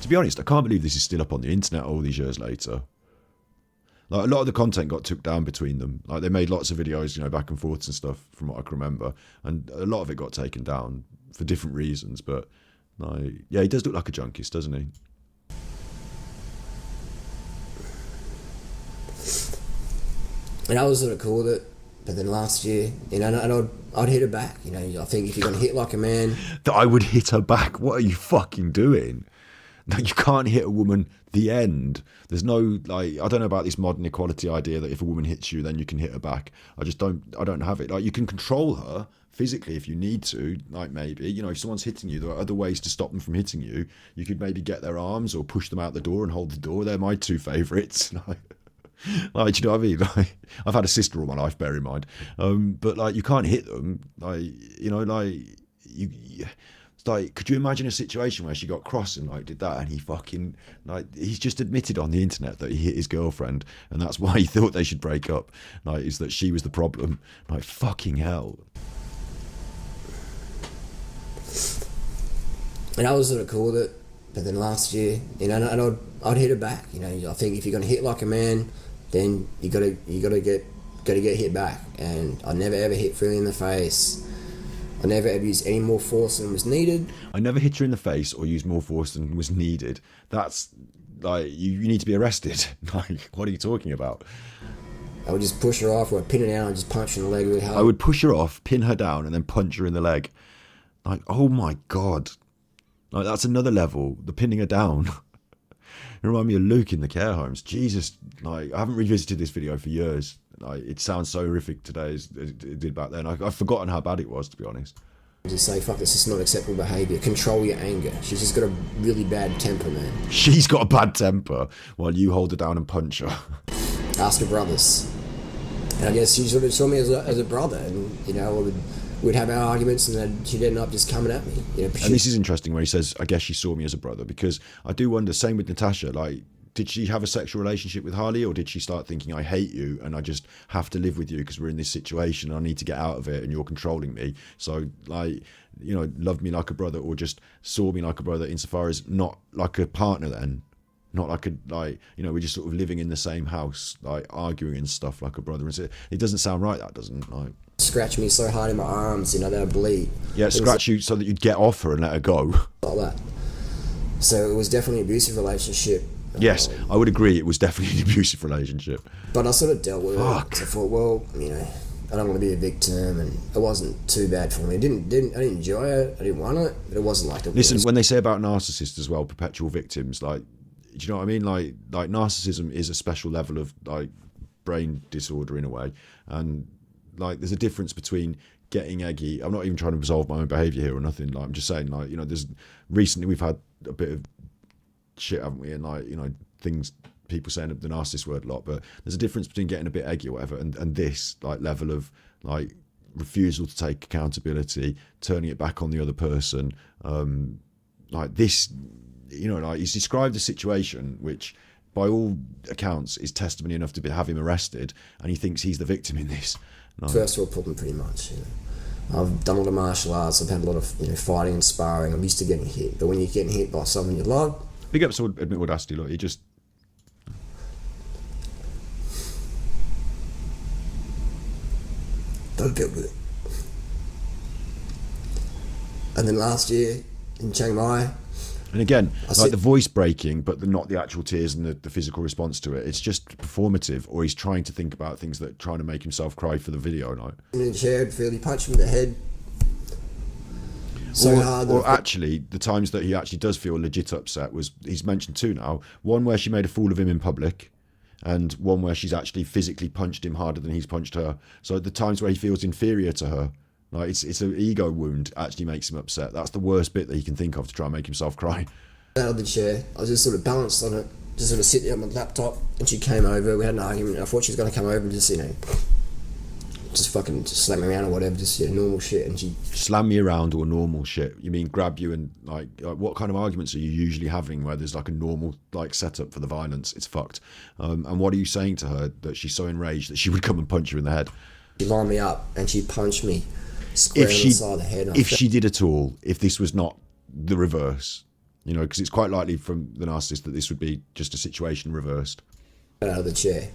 To be honest, I can't believe this is still up on the internet all these years later. Like, a lot of the content got took down between them. Like, they made lots of videos, you know, back and forths and stuff, from what I can remember. And a lot of it got taken down for different reasons. But, like, yeah, he does look like a junkist, doesn't he? And I was sort of cool with it. But then last year, you know, and I'd hit her back. You know, I think if you're going to hit like a man... That I would hit her back? What are you fucking doing? Like, you can't hit a woman, the end. There's no, like, I don't know about this modern equality idea that if a woman hits you, then you can hit her back. I don't have it. Like, you can control her physically if you need to, like, maybe, you know, if someone's hitting you, there are other ways to stop them from hitting you. You could maybe get their arms or push them out the door and hold the door. They're my two favourites. Like, do you know what I mean? Like, I've had a sister all my life, bear in mind. But, like, you can't hit them. Like, you know, like, It's like, could you imagine a situation where she got cross and like did that, and he fucking like he's just admitted on the internet that he hit his girlfriend, and that's why he thought they should break up. Like, is that she was the problem? Like, fucking hell. And I was sort of cool with it, but then last year, you know, and I'd hit it back. You know, I think if you're gonna hit like a man, then you gotta get hit back. And I never ever hit Freelee in the face. I never ever used any more force than was needed. I never hit her in the face or used more force than was needed. That's like, you need to be arrested. Like, what are you talking about? I would just push her off, or I'd pin her down and just punch her in the leg really hard. I would push her off, pin her down, and then punch her in the leg. Like, oh my God. Like, that's another level, the pinning her down. It reminded me of Luke in the care homes. Jesus, like, I haven't revisited this video for years. Like, it sounds so horrific today as it did back then. I've forgotten how bad it was, to be honest. Just say, fuck this, is not acceptable behaviour. Control your anger. She's just got a really bad temper, man. She's got a bad temper while you hold her down and punch her. Ask her brothers. And I guess she sort of saw me as a brother, and, you know, we'd have our arguments, and then she'd end up just coming at me. You know, and this is interesting where he says, I guess she saw me as a brother, because I do wonder, same with Natasha, like, did she have a sexual relationship with Harley, or did she start thinking, I hate you and I just have to live with you because we're in this situation and I need to get out of it and you're controlling me, so, like, you know, loved me like a brother, or just saw me like a brother insofar as not like a partner then, not like a, like, you know, we're just sort of living in the same house, like arguing and stuff like a brother. And so it doesn't sound right, that doesn't, like. Scratch me so hard in my arms, you know, they'd bleed. Yeah, scratch you so that you'd get off her and let her go. Like that. So it was definitely an abusive relationship. Yes, I would agree. It was definitely an abusive relationship. But I sort of dealt with Fuck. it. I thought, well, you know, I don't want to be a victim, and it wasn't too bad for me. I didn't enjoy it. I didn't want it, but it wasn't like it Listen, was. when they say about narcissists as well, perpetual victims, like, do you know what I mean? Like narcissism is a special level of like brain disorder in a way, and like there's a difference between getting eggy. I'm not even trying to resolve my own behaviour here or nothing. Like, I'm just saying, like, you know, there's recently we've had a bit of shit, haven't we? And like, you know, things, people saying the narcissist word a lot, but there's a difference between getting a bit eggy or whatever and this like level of like refusal to take accountability, turning it back on the other person. Like this, you know, like he's described a situation which by all accounts is testimony enough to have him arrested, and he thinks he's the victim in this. Like, First world problem, pretty much. You know, I've done a lot of martial arts. I've had a lot of, you know, fighting and sparring. I'm used to getting hit, but when you're getting hit by someone you love, big up to Admit Audacity. Look, he just. don't feel good. And then last year in Chiang Mai, and again, like the voice breaking, but not the actual tears and the physical response to it. It's just performative, or he's trying to think about things that trying to make himself cry for the video. Like, in the chair, Freelee punched me in the head. So hard. Or actually, the times that he actually does feel legit upset was, he's mentioned two now. One where she made a fool of him in public, and one where she's actually physically punched him harder than he's punched her. So the times where he feels inferior to her, like it's an ego wound, actually makes him upset. That's the worst bit that he can think of to try and make himself cry. Out of the chair, I was just sort of balanced on it, just sort of sitting on my laptop, and she came over. We had an argument. I thought she was going to come over and just, you know, just fucking just slap me around or whatever, just, you know, normal shit. And she slam me around or normal shit? You mean grab you and like what kind of arguments are you usually having where there's like a normal like setup for the violence? It's fucked. And what are you saying to her that she's so enraged that she would come and punch you in the head? She lined me up and she punched me square on the side of the head. If she did at all, if this was not the reverse, you know, because it's quite likely from the narcissist that this would be just a situation reversed. Out of the chair,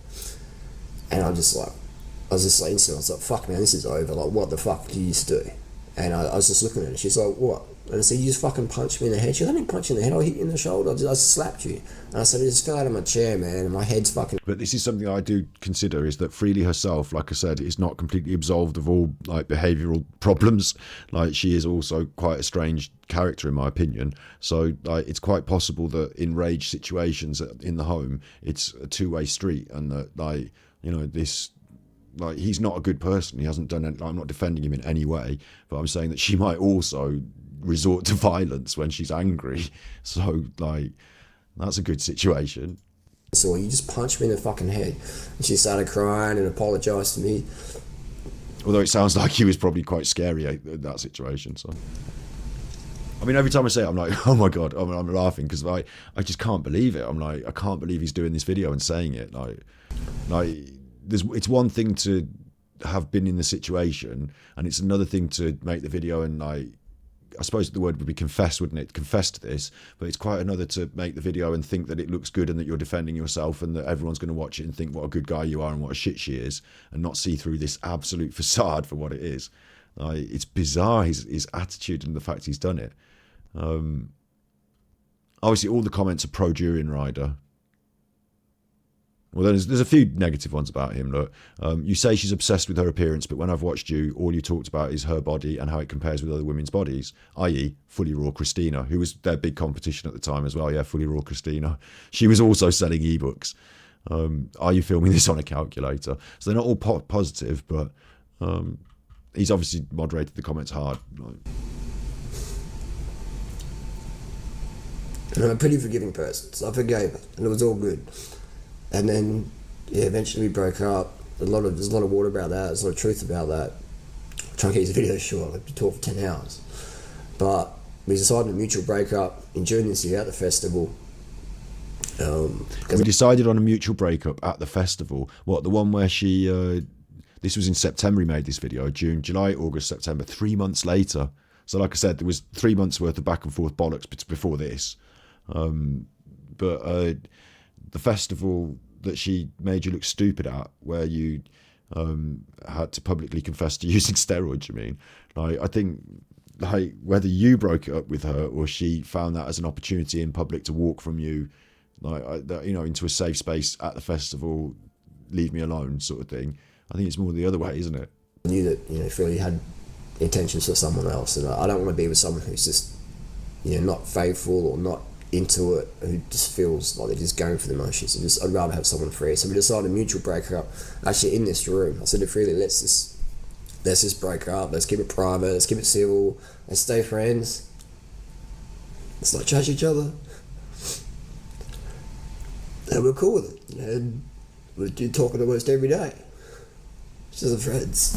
and I was just like instantly, I was like, fuck man, this is over. Like, what the fuck do you used to do? And I was just looking at her. She's like, what? And I said, you just fucking punched me in the head. She goes, I didn't punch you in the head, I hit you in the shoulder. I just slapped you. And I said, I just fell out of my chair, man, and my head's fucking... But this is something I do consider, is that Freelee herself, like I said, is not completely absolved of all like behavioural problems. Like, she is also quite a strange character in my opinion. So like, it's quite possible that in rage situations in the home, it's a two-way street, and that, like, you know, this... Like, he's not a good person. He hasn't done it. I'm not defending him in any way, but I'm saying that she might also resort to violence when she's angry. So, like, that's a good situation. So you just punched me in the fucking head. And she started crying and apologised to me. Although it sounds like he was probably quite scary in that situation. So, I mean, every time I say it, I'm like, oh my God, I'm laughing because I just can't believe it. I'm like, I can't believe he's doing this video and saying it. It's one thing to have been in the situation, and it's another thing to make the video and I suppose the word would be confess, wouldn't it? Confess to this, but it's quite another to make the video and think that it looks good and that you're defending yourself and that everyone's going to watch it and think what a good guy you are and what a shit she is, and not see through this absolute facade for what it is. It's bizarre, his attitude and the fact he's done it. Obviously, all the comments are pro Durianrider. Well, there's a few negative ones about him. Look, you say she's obsessed with her appearance, but when I've watched you, all you talked about is her body and how it compares with other women's bodies, i.e. Fully Raw Christina, who was their big competition at the time as well. Yeah, Fully Raw Christina. She was also selling ebooks. Are you filming this on a calculator? So they're not all positive, but he's obviously moderated the comments hard. And I'm a pretty forgiving person, so I forgave her, and it was all good. And then, yeah, eventually we broke up. There's a lot of water about that. There's a lot of truth about that. I'm trying to keep this video short. Like, we talk for 10 hours. But we decided a mutual breakup in June this year at the festival. We decided on a mutual breakup at the festival. What, the one where she... this was in September he made this video. June, July, August, September. 3 months later. So like I said, there was 3 months worth of back and forth bollocks before this. But the festival that she made you look stupid at, where you had to publicly confess to using steroids, you mean? Like, I think whether you broke it up with her or she found that as an opportunity in public to walk from you, into a safe space at the festival, leave me alone sort of thing. I think it's more the other way, isn't it? I knew that, Freelee had intentions for someone else, and I don't want to be with someone who's just, not faithful or not into it, who just feels like they're just going for the motions. I'd rather have someone free. So we decided a mutual breakup. Actually, in this room, I said to Freelee, let's just break up. Let's keep it private. Let's keep it civil. Let's stay friends. Let's not judge each other. And we're cool with it. And we're talking almost every day. Just as friends.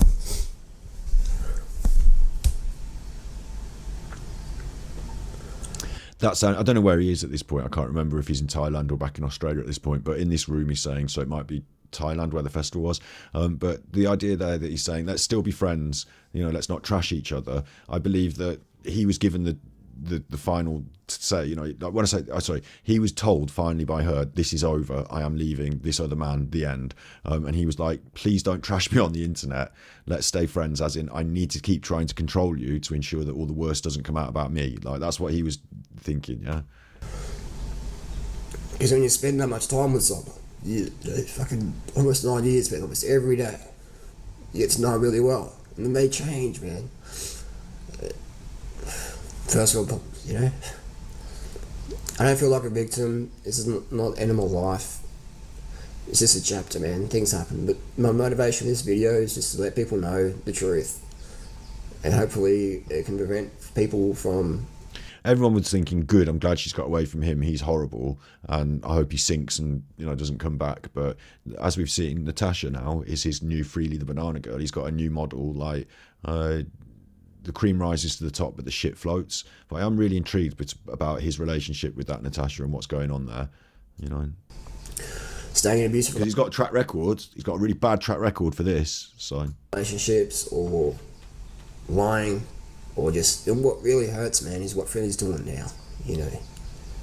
I don't know where he is at this point. I can't remember if he's in Thailand or back in Australia at this point. But in this room, he's saying, so it might be Thailand where the festival was. But the idea there that he's saying, let's still be friends. Let's not trash each other. I believe that he was given the final say. When I say, sorry, he was told finally by her, this is over. I am leaving this other man. The end. And he was like, please don't trash me on the internet. Let's stay friends. As in, I need to keep trying to control you to ensure that all the worst doesn't come out about me. Like, that's what he was thinking. Yeah. Because when you spend that much time with someone, fucking almost 9 years, man, almost every day, you get to know really well, and then they change, man. First of all, I don't feel like a victim. This is not the end of my life. It's just a chapter, man. Things happen. But my motivation in this video is just to let people know the truth, and hopefully it can prevent people from... Everyone was thinking, good, I'm glad she's got away from him. He's horrible, and I hope he sinks and doesn't come back. But as we've seen, Natasha now is his new Freelee the banana girl. He's got a new model. Like, the cream rises to the top, but the shit floats. But I'm really intrigued about his relationship with that Natasha and what's going on there. Staying in abusive... Because he's got a track record. He's got a really bad track record for this. So relationships or lying. Or just, and what really hurts, man, is what Freelee's doing now,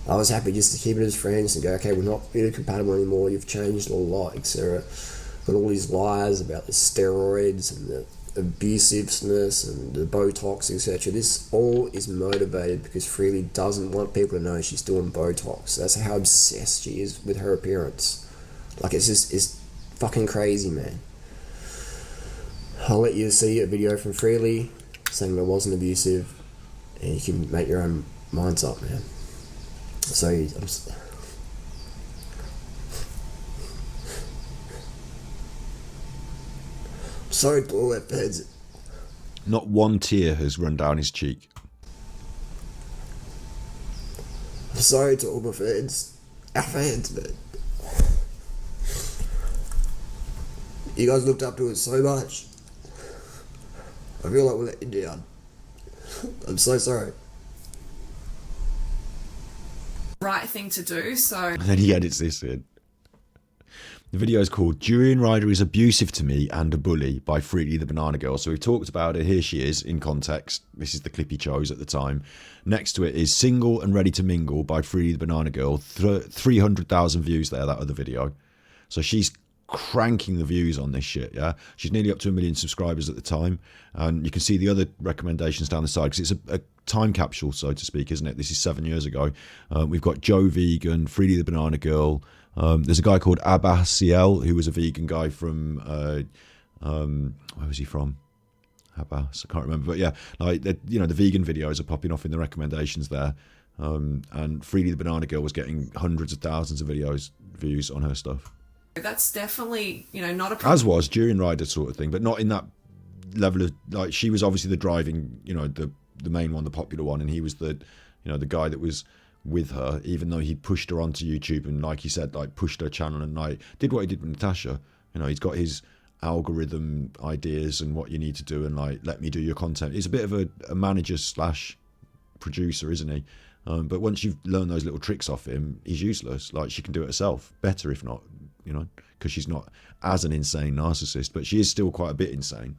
I was happy just to keep it as friends and go, okay, we're not really compatible anymore, you've changed a lot, etc. But all these lies about the steroids and the abusiveness and the Botox, etc. This all is motivated because Freelee doesn't want people to know she's doing Botox. That's how obsessed she is with her appearance. Like, it's fucking crazy, man. I'll let you see a video from Freelee saying it wasn't abusive, and you can make your own minds up, man. So I'm sorry to all that fans. Not one tear has run down his cheek. I'm sorry to all my fans. Our fans, man. You guys looked up to us so much. I feel like we let you down. I'm so sorry. right thing to do. So And then he edits this in. The video is called Durianrider is abusive to me and a bully by Freelee the Banana Girl. So we've talked about it. Here she is in context. This is the clip he chose at the time. Next to it is Single and Ready to Mingle by Freelee the Banana Girl. 300,000 views there, that other video. So she's cranking the views on this shit, yeah? She's nearly up to 1 million subscribers at the time. And you can see the other recommendations down the side because it's a time capsule, so to speak, isn't it? This is 7 years ago. We've got Joe Vegan, Freelee the Banana Girl. There's a guy called Abbasiel who was a vegan guy from where was he from? Abbas, I can't remember, but yeah, like the vegan videos are popping off in the recommendations there. And Freelee the Banana Girl was getting hundreds of thousands of views on her stuff. that's definitely, not a problem. As was Durianrider sort of thing, but not in that level of, like, she was obviously the driving, the main one, the popular one, and he was the guy that was with her, even though he pushed her onto YouTube and, like he said, like pushed her channel and like did what he did with Natasha. He's got his algorithm ideas and what you need to do and like, let me do your content. He's a bit of a manager / producer, isn't he? But once you've learned those little tricks off him, he's useless. Like, she can do it herself better, if not, because she's not as an insane narcissist, but she is still quite a bit insane.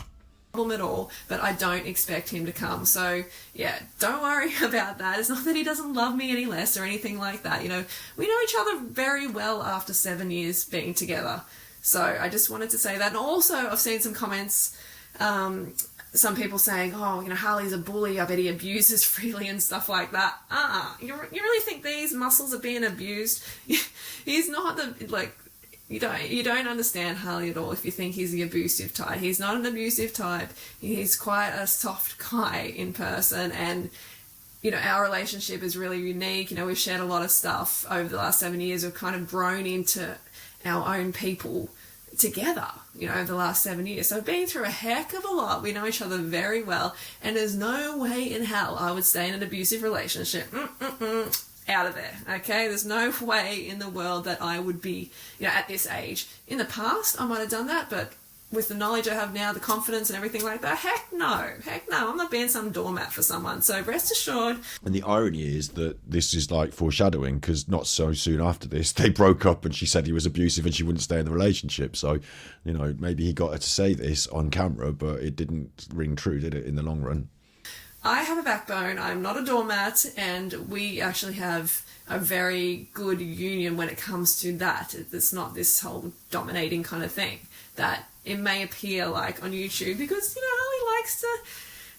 At all, but I don't expect him to come. So yeah, don't worry about that. It's not that he doesn't love me any less or anything like that. We know each other very well after 7 years being together. So I just wanted to say that. And also I've seen some comments, some people saying, oh, Harley's a bully, I bet he abuses Freelee and stuff like that. You really think these muscles are being abused? He's not You don't understand Harley at all if you think he's the abusive type. He's not an abusive type. He's quite a soft guy in person, and our relationship is really unique. We've shared a lot of stuff over the last 7 years. We've kind of grown into our own people together, over the last 7 years. So we've been through a heck of a lot. We know each other very well, and there's no way in hell I would stay in an abusive relationship. Out of there, okay? There's no way in the world that I would be, at this age. In the past, I might have done that, but with the knowledge I have now, the confidence and everything like that, heck no, I'm not being some doormat for someone. So rest assured. And the irony is that this is like foreshadowing, because not so soon after this, they broke up and she said he was abusive and she wouldn't stay in the relationship. So, maybe he got her to say this on camera, but it didn't ring true, did it, in the long run? I have a backbone, I'm not a doormat, and we actually have a very good union when it comes to that. It's not this whole dominating kind of thing that it may appear like on YouTube, because, Harley likes to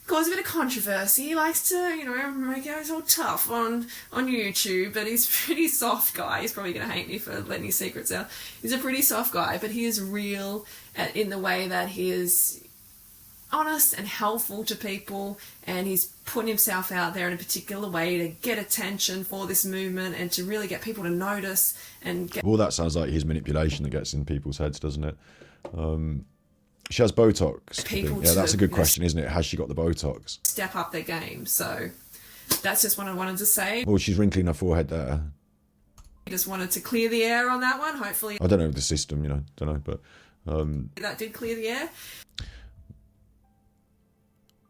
cause a bit of controversy. He likes to, make it all tough on YouTube, but he's a pretty soft guy. He's probably going to hate me for letting his secrets out. He's a pretty soft guy, but he is real in the way that he is honest and helpful to people, and he's putting himself out there in a particular way to get attention for this movement and to really get people to notice and get... All that sounds like his manipulation that gets in people's heads, doesn't it? She has Botox. Yeah, that's a good question, isn't it? Has she got the Botox? Step up their game. So that's just what I wanted to say. Well, she's wrinkling her forehead there. Just wanted to clear the air on that one. Hopefully, I don't know the system, don't know, but that did clear the air.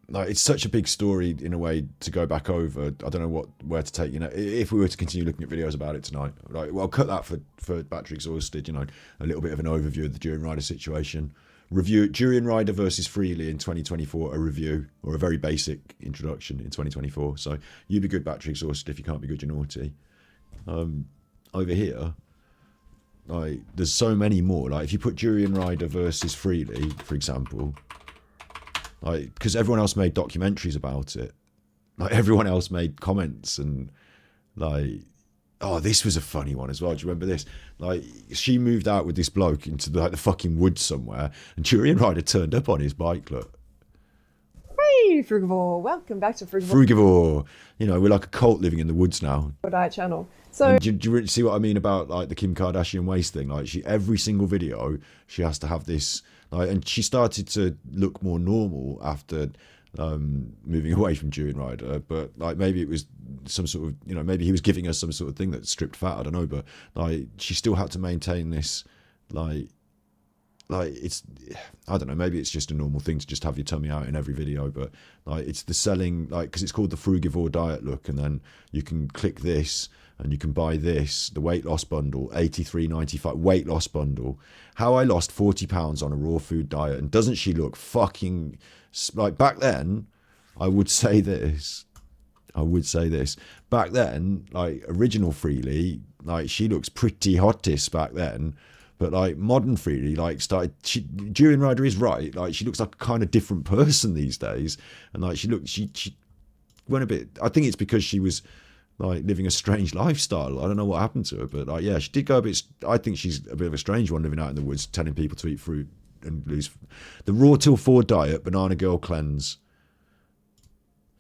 Like, it's such a big story in a way to go back over. I don't know where to take, if we were to continue looking at videos about it tonight. Like, well, I'll cut that for Battery Exhausted, a little bit of an overview of the Durianrider situation. Review Durianrider versus Freelee in 2024, a review, or a very basic introduction in 2024. So you be good, Battery Exhausted. If you can't be good, you're naughty. Over here, like, there's so many more. Like, if you put Durianrider versus Freelee, for example, like, because everyone else made documentaries about it, like, everyone else made comments, and like, oh, this was a funny one as well. Do you remember this? Like, she moved out with this bloke into the fucking woods somewhere, and Durianrider turned up on his bike. Look, Hey, Frugivore! Welcome back to Frugivore. We're like a cult living in the woods now. Diet channel. So, do you really see what I mean about like the Kim Kardashian waist thing? Like, every single video she has to have this. Like, and she started to look more normal after moving away from Durianrider, but like, maybe it was some sort of, maybe he was giving her some sort of thing that stripped fat, I don't know, but like, she still had to maintain this like like, it's, I don't know, maybe it's just a normal thing to just have your tummy out in every video, but like, it's the selling, like, because it's called the frugivore diet look, and then you can click this and you can buy this, the weight loss bundle, $83.95 weight loss bundle. How I lost 40 pounds on a raw food diet, and doesn't she look fucking, like, back then, I would say this, back then, like, original Freelee, like, she looks pretty hottest back then, but like modern Freelee, like, Durianrider is right, like, she looks like a kind of different person these days, and like, she went a bit, I think it's because she was like living a strange lifestyle. I don't know what happened to her, but like, yeah, she did go a bit, I think she's a bit of a strange one, living out in the woods, telling people to eat fruit and lose. The Raw Till 4 diet, Banana Girl cleanse,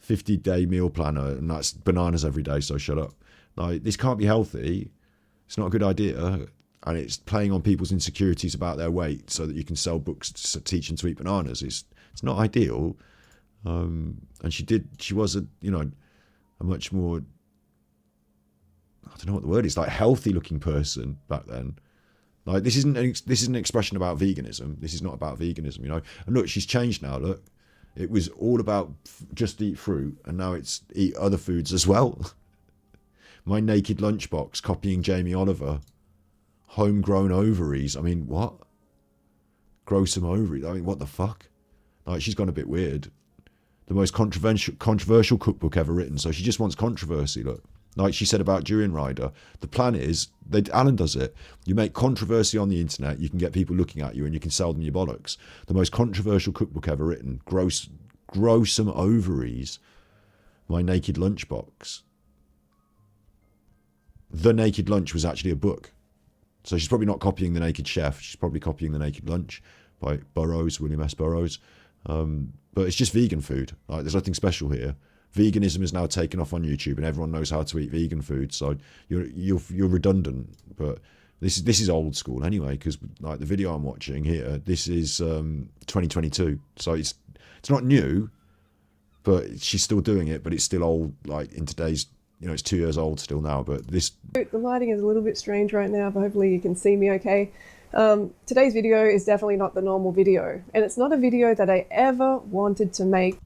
50-day meal planner, and that's bananas every day, so shut up. Like, this can't be healthy. It's not a good idea, and it's playing on people's insecurities about their weight so that you can sell books to teach them to eat bananas. It's not ideal. And she was a much more, I don't know what the word is, like, healthy looking person back then. Like, this isn't an expression about veganism. This is not about veganism, you know. And look, she's changed now. Look, it was all about just eat fruit, and now it's eat other foods as well. My naked lunchbox, copying Jamie Oliver. Homegrown ovaries. I mean, what? Grow some ovaries. I mean, what the fuck? Like, she's gone a bit weird. The most controversial cookbook ever written. So she just wants controversy. Look, like she said about Durianrider, the plan is, Alan does it. You make controversy on the internet, you can get people looking at you, and you can sell them your bollocks. The most controversial cookbook ever written. Grow some ovaries. My naked lunchbox. The Naked Lunch was actually a book. So she's probably not copying The Naked Chef. She's probably copying The Naked Lunch by William S. Burroughs. But it's just vegan food. Like, there's nothing special here. Veganism is now taken off on YouTube, and everyone knows how to eat vegan food. So you're redundant. But this is old school anyway, because like the video I'm watching here, this is 2022. So it's not new, but she's still doing it. But it's still old. Like, in today's, it's 2 years old still now, but this... The lighting is a little bit strange right now, but hopefully you can see me okay. Today's video is definitely not the normal video, and it's not a video that I ever wanted to make.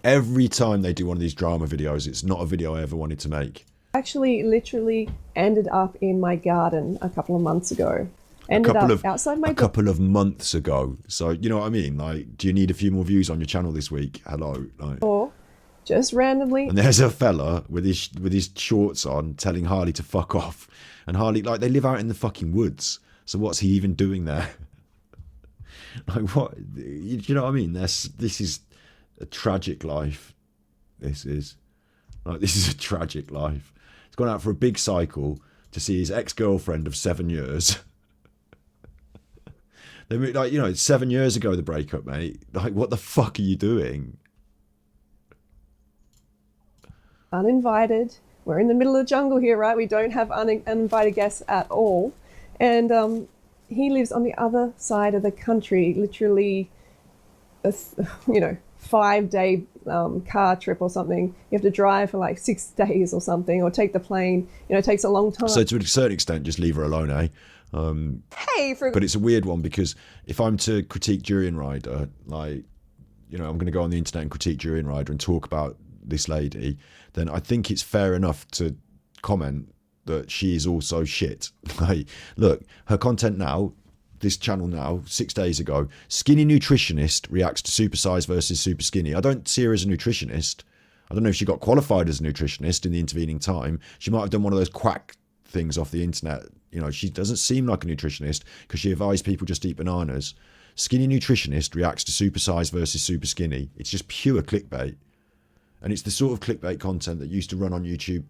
Every time they do one of these drama videos, it's not a video I ever wanted to make. Actually, literally ended up in my garden a couple of months ago. Outside my door. A couple of months ago. So, you know what I mean? Like, do you need a few more views on your channel this week? Hello. Like... Or just randomly. And there's a fella with his shorts on telling Harley to fuck off. And Harley, like, they live out in the fucking woods. So what's he even doing there? Like, what? You know what I mean? This is a tragic life. This is a tragic life. He's gone out for a big cycle to see his ex-girlfriend of 7 years. They, like, 7 years ago, the breakup, mate. Like, what the fuck are you doing? Uninvited. We're in the middle of the jungle here, right? We don't have uninvited guests at all. And he lives on the other side of the country, literally, 5-day car trip or something. You have to drive for like 6 days or something, or take the plane. It takes a long time. So to a certain extent, just leave her alone, eh? But it's a weird one, because if I'm to critique Durianrider, like, I'm going to go on the internet and critique Durianrider and talk about this lady, then I think it's fair enough to comment that she is also shit. Like, look, her content now, this channel now, 6 days ago, skinny nutritionist reacts to super size versus super skinny. I don't see her as a nutritionist. I don't know if she got qualified as a nutritionist in the intervening time. She might have done one of those quack things off the internet. She doesn't seem like a nutritionist, because she advised people just eat bananas. Skinny nutritionist reacts to super size versus super skinny. It's just pure clickbait. And it's the sort of clickbait content that used to run on YouTube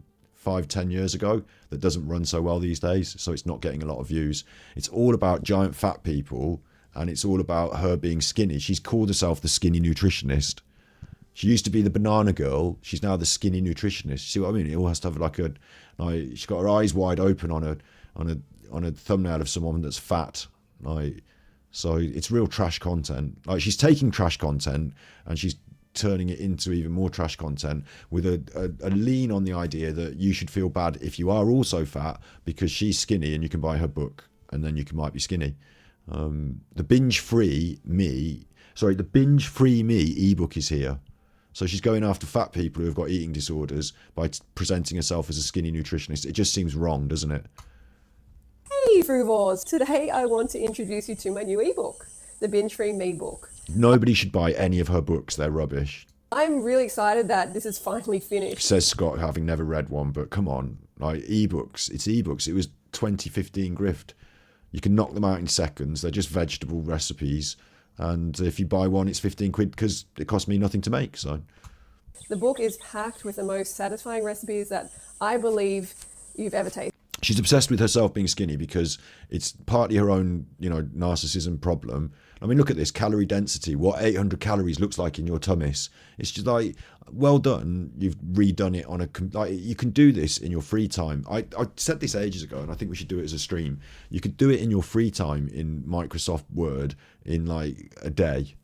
5-10 years ago that doesn't run so well these days, so it's not getting a lot of views. It's all about giant fat people, and it's all about her being skinny. She's called herself the skinny nutritionist. She used to be the banana girl. She's now the skinny nutritionist. See what I mean? It all has to have like she's got her eyes wide open on a thumbnail of someone that's fat. So it's real trash content. Like, she's taking trash content and she's turning it into even more trash content with a lean on the idea that you should feel bad if you are also fat, because she's skinny and you can buy her book and then you might be skinny. The binge free me ebook is here. So she's going after fat people who have got eating disorders by presenting herself as a skinny nutritionist. It just seems wrong, doesn't it? Hey, Frugivores! Today I want to introduce you to my new ebook, the Binge Free Me book. Nobody should buy any of her books. They're rubbish. I'm really excited that this is finally finished. Says Scott, having never read one, but come on. Like, ebooks. It's ebooks. It was 2015 grift. You can knock them out in seconds. They're just vegetable recipes. And if you buy one, it's 15 quid because it cost me nothing to make. So the book is packed with the most satisfying recipes that I believe you've ever tasted. she's obsessed with herself being skinny because it's partly her own, narcissism problem. I mean, look at this calorie density, what 800 calories looks like in your tummies. It's just like, well done. You've redone it on you can do this in your free time. I said this ages ago, and I think we should do it as a stream. You could do it in your free time in Microsoft Word in like a day.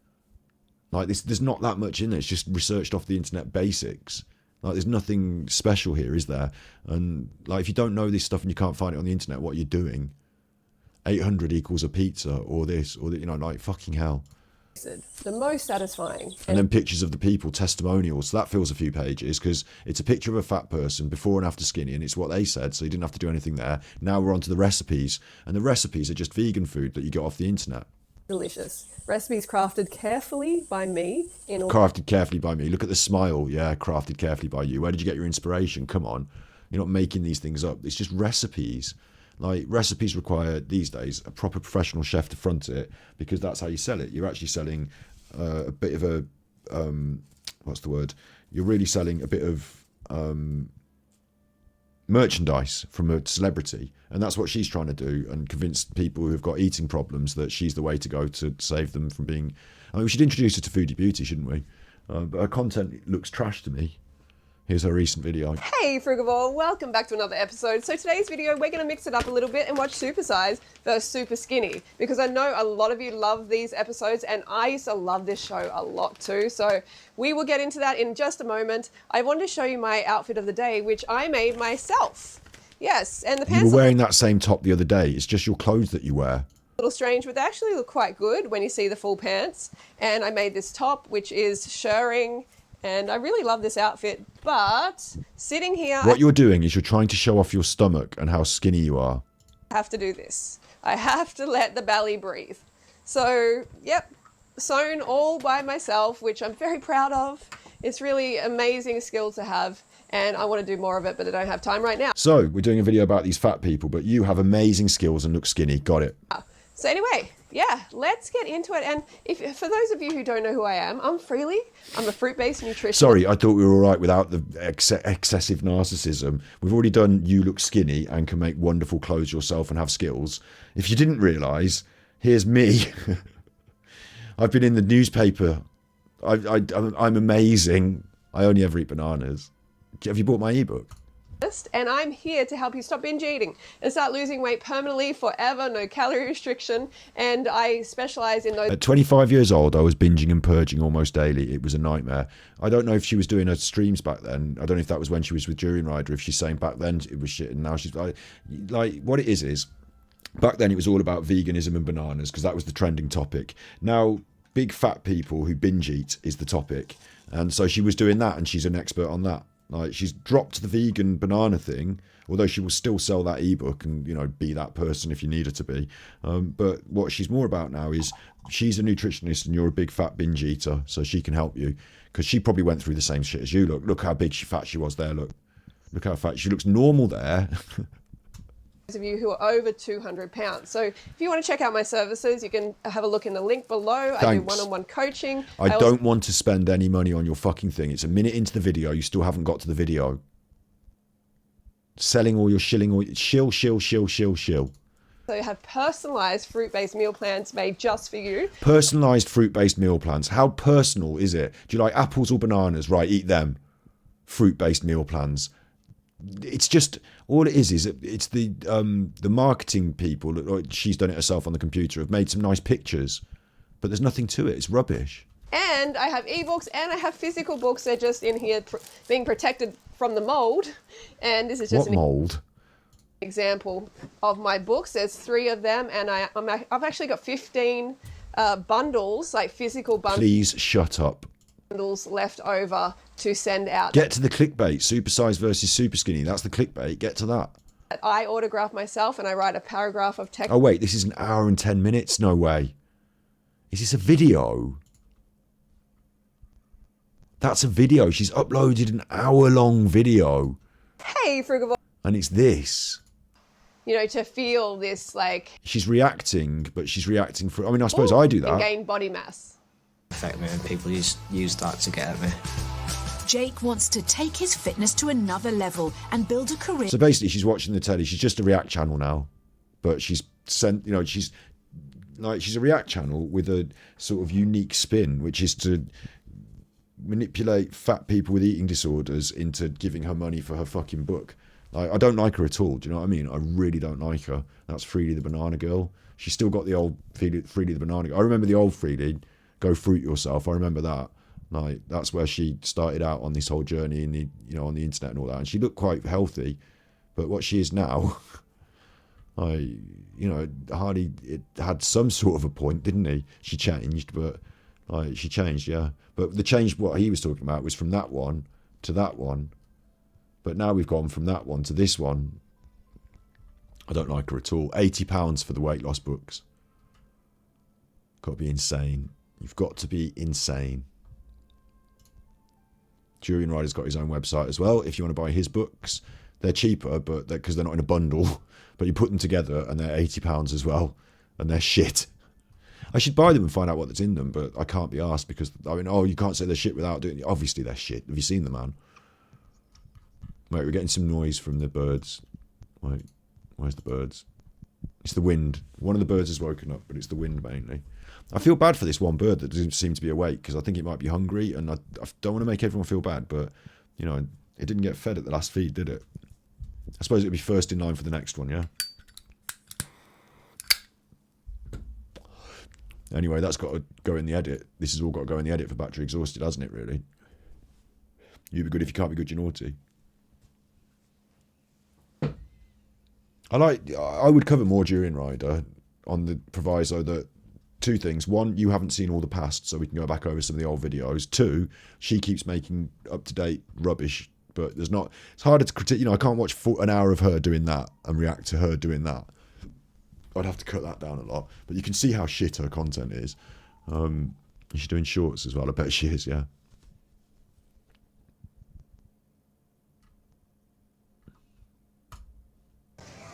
Like this, there's not that much in it. It's just researched off the internet basics. Like there's nothing special here, is there? And like if you don't know this stuff and you can't find it on the internet, what are you doing? 800 equals a pizza or this or that, like fucking hell. The most satisfying. And then pictures of the people, testimonials. So that fills a few pages because it's a picture of a fat person before and after skinny, and it's what they said, so you didn't have to do anything there. Now we're on to the recipes, and the recipes are just vegan food that you get off the internet. Delicious. Recipes crafted carefully by me. Crafted carefully by me. Look at the smile. Yeah, crafted carefully by you. Where did you get your inspiration? Come on. You're not making these things up. It's just recipes. Like, recipes require, these days, a proper professional chef to front it, because that's how you sell it. You're actually selling a bit of a, what's the word? You're really selling a bit of merchandise from a celebrity. And that's what she's trying to do, and convince people who have got eating problems that she's the way to go to save them from being... I mean, we should introduce her to Foodie Beauty, shouldn't we? But her content looks trash to me. Here's her recent video. Hey Frugivore, welcome back to another episode. So today's video, we're going to mix it up a little bit and watch Super Size versus Super Skinny, because I know a lot of you love these episodes, and I used to love this show a lot too. So we will get into that in just a moment. I wanted to show you my outfit of the day, which I made myself. Yes, and the pants... You were wearing that same top the other day. It's just your clothes that you wear. A little strange, but they actually look quite good when you see the full pants. And I made this top, which is shirring. And I really love this outfit, but sitting here... What you're doing is you're trying to show off your stomach and how skinny you are. I have to do this. I have to let the belly breathe. So, yep, sewn all by myself, which I'm very proud of. It's really amazing skill to have, and I want to do more of it, but I don't have time right now. So, we're doing a video about these fat people, but you have amazing skills and look skinny. Got it. So anyway, yeah, let's get into it. And for those of you who don't know who I am, I'm Freelee. I'm a fruit-based nutritionist. Sorry, I thought we were all right without the excessive narcissism. We've already done you look skinny and can make wonderful clothes yourself and have skills. If you didn't realise, here's me. I've been in the newspaper. I'm amazing. I only ever eat bananas. Have you bought my ebook? And I'm here to help you stop binge eating and start losing weight permanently, forever, no calorie restriction. And I specialize in those. At 25 years old, I was binging and purging almost daily. It was a nightmare. I don't know if she was doing her streams back then. I don't know if that was when she was with Durianrider, if she's saying back then it was shit and now she's like what it is back then it was all about veganism and bananas because that was the trending topic. Now, big fat people who binge eat is the topic. And so she was doing that, and she's an expert on that. Like, she's dropped the vegan banana thing, although she will still sell that ebook and, be that person if you need her to be. But what she's more about now is she's a nutritionist and you're a big fat binge eater, so she can help you because she probably went through the same shit as you. Look how big fat she was there. Look how fat she looks. Normal there. Those of you who are over 200 pounds. So if you want to check out my services, you can have a look in the link below. Thanks. I do one-on-one coaching. I don't want to spend any money on your fucking thing. It's a minute into the video. You still haven't got to the video. Selling all your shilling, or shill. So you have personalised fruit-based meal plans made just for you. Personalised fruit-based meal plans. How personal is it? Do you like apples or bananas? Right, eat them. Fruit-based meal plans. It's just, all it is it's the marketing people, like she's done it herself on the computer, have made some nice pictures, but there's nothing to it. It's rubbish. And I have ebooks and I have physical books. They're just in here being protected from the mold. And this is just what mold? example of my books. There's 3 of them, and I've actually got 15 bundles, like physical Please shut up. bundles left over to send out. Get to the clickbait. Supersize versus super skinny. That's the clickbait. Get to that. I autograph myself and I write a paragraph of text. Oh, wait. This is an hour and 10 minutes? No way. Is this a video? That's a video. She's uploaded an hour-long video. Hey, Frugivore. And it's this. You know, to feel this, like... She's reacting, but she's reacting for... I mean, I suppose I do that. And gain body mass. Affect me, and people use that to get at me. Jake wants to take his fitness to another level and build a career. So basically, she's watching the telly. She's just a React channel now. But she's sent... You know, she's a React channel with a sort of unique spin, which is to manipulate fat people with eating disorders into giving her money for her fucking book. Like, I don't like her at all. Do you know what I mean? I really don't like her. That's Freelee the Banana Girl. She's still got the old Freelee the Banana Girl. I remember the old Freelee. Go fruit yourself. I remember that. Like, that's where she started out on this whole journey in the, you know, on the internet and all that. And she looked quite healthy, but what she is now, Hardy, it had some sort of a point, didn't he? She changed, but she changed, yeah. But the change, what he was talking about, was from that one to that one. But now we've gone from that one to this one. I don't like her at all. £80 for the weight loss books. Got to be insane. You've got to be insane. Durianrider's got his own website as well. If you want to buy his books, they're cheaper, but because they're not in a bundle. But you put them together and they're £80 as well, and they're shit. I should buy them and find out what's in them, but I can't be asked because you can't say they're shit without doing it. Obviously they're shit. Have you seen them, man? Wait, we're getting some noise from the birds. Wait, where's the birds? It's the wind. One of the birds has woken up, but it's the wind mainly. I feel bad for this one bird that doesn't seem to be awake because I think it might be hungry, and I don't want to make everyone feel bad, but, you know, it didn't get fed at the last feed, did it? I suppose it'll be first in line for the next one, yeah? Anyway, that's got to go in the edit. This has all got to go in the edit for Battery Exhausted, hasn't it, really? You be good if you can't be good, you're naughty. I would cover more Durianrider on the proviso that 2 things. 1, you haven't seen all the past, so we can go back over some of the old videos. 2, she keeps making up-to-date rubbish, but there's not... It's harder to critique... You know, I can't watch an hour of her doing that and react to her doing that. I'd have to cut that down a lot. But you can see how shit her content is. She's doing shorts as well. I bet she is, yeah.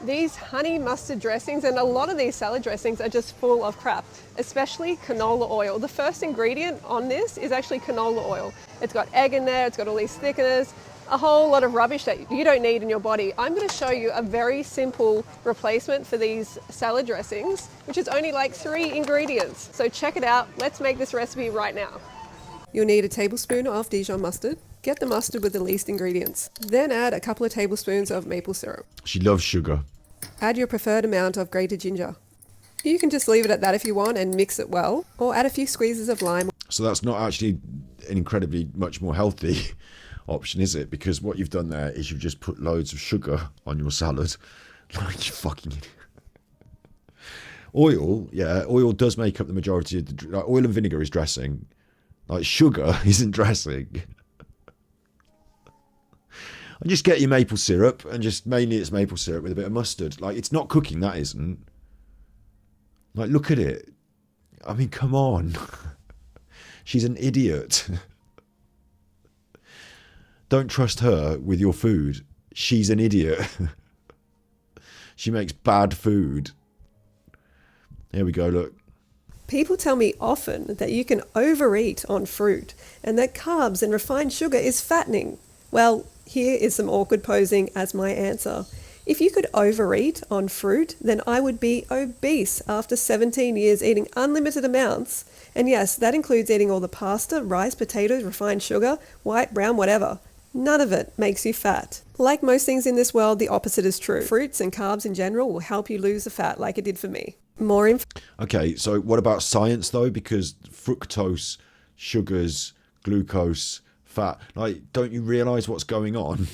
These honey mustard dressings and a lot of these salad dressings are just full of crap, especially canola oil. The first ingredient on this is actually canola oil. It's got egg in there, it's got all these thickeners, a whole lot of rubbish that you don't need in your body. I'm going to show you a very simple replacement for these salad dressings, which is only like 3 ingredients. So check it out. Let's make this recipe right now. You'll need a tablespoon of Dijon mustard. Get the mustard with the least ingredients. Then add a couple of tablespoons of maple syrup. She loves sugar. Add your preferred amount of grated ginger. You can just leave it at that if you want and mix it well, or add a few squeezes of lime. So that's not actually an incredibly much more healthy option, is it? Because what you've done there is you've just put loads of sugar on your salad. Like, you fucking idiot. Oil, yeah, oil does make up the majority of the... Like, oil and vinegar is dressing. Like, sugar isn't dressing. And just get your maple syrup, and just mainly it's maple syrup with a bit of mustard. Like, it's not cooking, that isn't. Like, look at it. I mean, come on. She's an idiot. Don't trust her with your food. She's an idiot. She makes bad food. Here we go, look. People tell me often that you can overeat on fruit and that carbs and refined sugar is fattening. Well, here is some awkward posing as my answer. If you could overeat on fruit, then I would be obese after 17 years eating unlimited amounts. And yes, that includes eating all the pasta, rice, potatoes, refined sugar, white, brown, whatever. None of it makes you fat. Like most things in this world, the opposite is true. Fruits and carbs in general will help you lose the fat like it did for me. Okay, so what about science though? Because fructose, sugars, glucose, fat, like, don't you realise what's going on?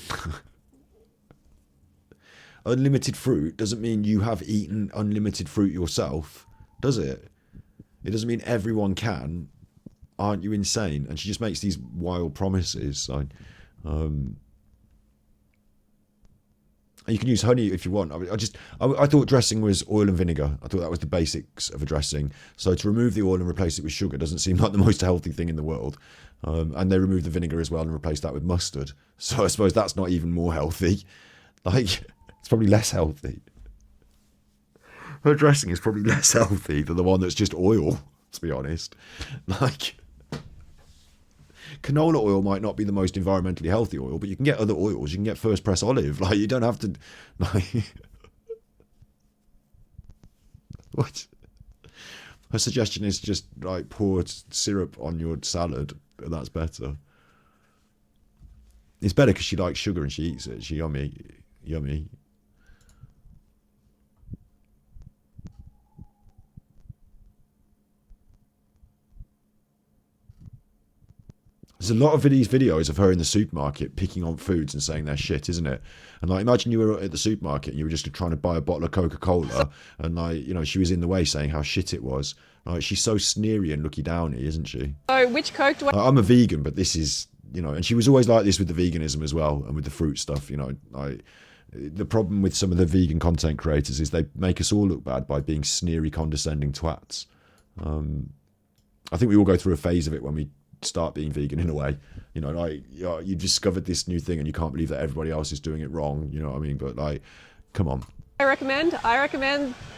unlimited fruit doesn't mean you have eaten unlimited fruit yourself, does it? It doesn't mean everyone can. Aren't you insane? And she just makes these wild promises. Like, you can use honey if you want. I thought dressing was oil and vinegar. I thought that was the basics of a dressing. So to remove the oil and replace it with sugar doesn't seem like the most healthy thing in the world. And they removed the vinegar as well and replaced that with mustard. So I suppose that's not even more healthy. Like, it's probably less healthy. Her dressing is probably less healthy than the one that's just oil, to be honest. Like, canola oil might not be the most environmentally healthy oil, but you can get other oils. You can get first press olive. Like, you don't have to, like, what? Her suggestion is just, like, pour syrup on your salad, and that's better. It's better because she likes sugar and she eats it. She yummy. There's a lot of these videos of her in the supermarket picking on foods and saying they're shit, isn't it? And like, imagine you were at the supermarket and you were just trying to buy a bottle of Coca-Cola, and like, you know, she was in the way saying how shit it was. Like, she's so sneery and looky downy, isn't she? So which Coke do I... I'm a vegan, but this is, you know, and she was always like this with the veganism as well, and with the fruit stuff, you know. Like, the problem with some of the vegan content creators is they make us all look bad by being sneery, condescending twats. I think we all go through a phase of it when we start being vegan, in a way, you know, like, you discovered this new thing and you can't believe that everybody else is doing it wrong, you know what I mean? But like, come on. I recommend,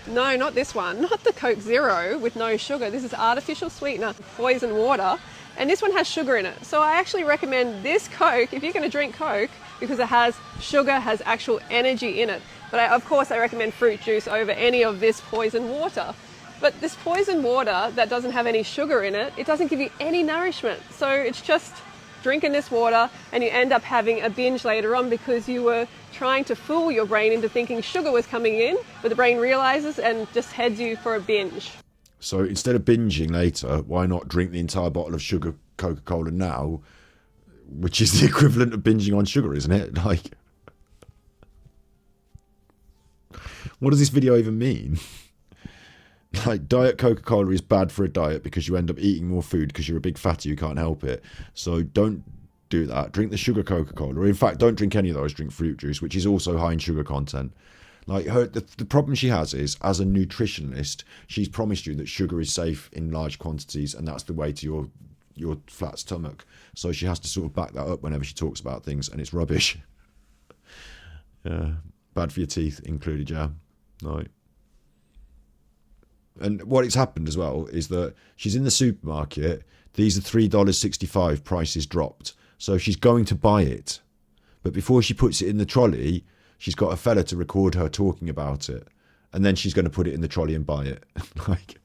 no, not this one, not the Coke Zero with no sugar. This is artificial sweetener, poison water, and this one has sugar in it. So I actually recommend this Coke if you're going to drink Coke, because it has sugar, has actual energy in it. But of course I recommend fruit juice over any of this poison water. But this poison water that doesn't have any sugar in it, it doesn't give you any nourishment. So it's just drinking this water and you end up having a binge later on because you were trying to fool your brain into thinking sugar was coming in, but the brain realizes and just heads you for a binge. So instead of binging later, why not drink the entire bottle of sugar Coca-Cola now, which is the equivalent of binging on sugar, isn't it? Like, what does this video even mean? Like, Diet Coca-Cola is bad for a diet because you end up eating more food because you're a big fatty, you can't help it. So don't do that. Drink the sugar Coca-Cola. Or in fact, don't drink any of those. Drink fruit juice, which is also high in sugar content. Like, the problem she has is, as a nutritionist, she's promised you that sugar is safe in large quantities and that's the way to your flat stomach. So she has to sort of back that up whenever she talks about things, and it's rubbish. Yeah, bad for your teeth included, yeah. Right. And what it's happened as well is that she's in the supermarket. These are $3.65, prices dropped. So she's going to buy it. But before she puts it in the trolley, she's got a fella to record her talking about it. And then she's going to put it in the trolley and buy it. like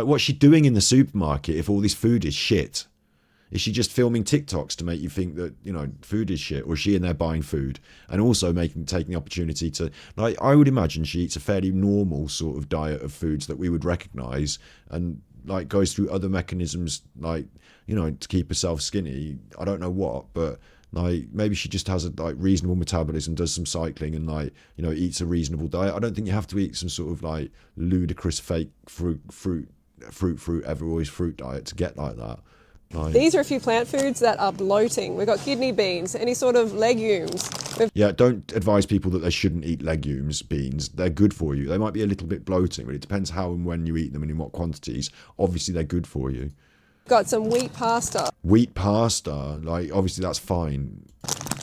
what's she doing in the supermarket if all this food is shit? Is she just filming TikToks to make you think that, you know, food is shit? Or is she in there buying food? And also taking the opportunity to, like, I would imagine she eats a fairly normal sort of diet of foods that we would recognise, and, like, goes through other mechanisms, like, you know, to keep herself skinny. I don't know what, but, like, maybe she just has a, like, reasonable metabolism, does some cycling and, like, you know, eats a reasonable diet. I don't think you have to eat some sort of, like, ludicrous fake fruit diet to get like that. These are a few plant foods that are bloating. We've got kidney beans, any sort of legumes. Yeah, don't advise people that they shouldn't eat legumes, beans. They're good for you. They might be a little bit bloating, but it depends how and when you eat them and in what quantities. Obviously, they're good for you. Got some wheat pasta. Wheat pasta, like, obviously that's fine.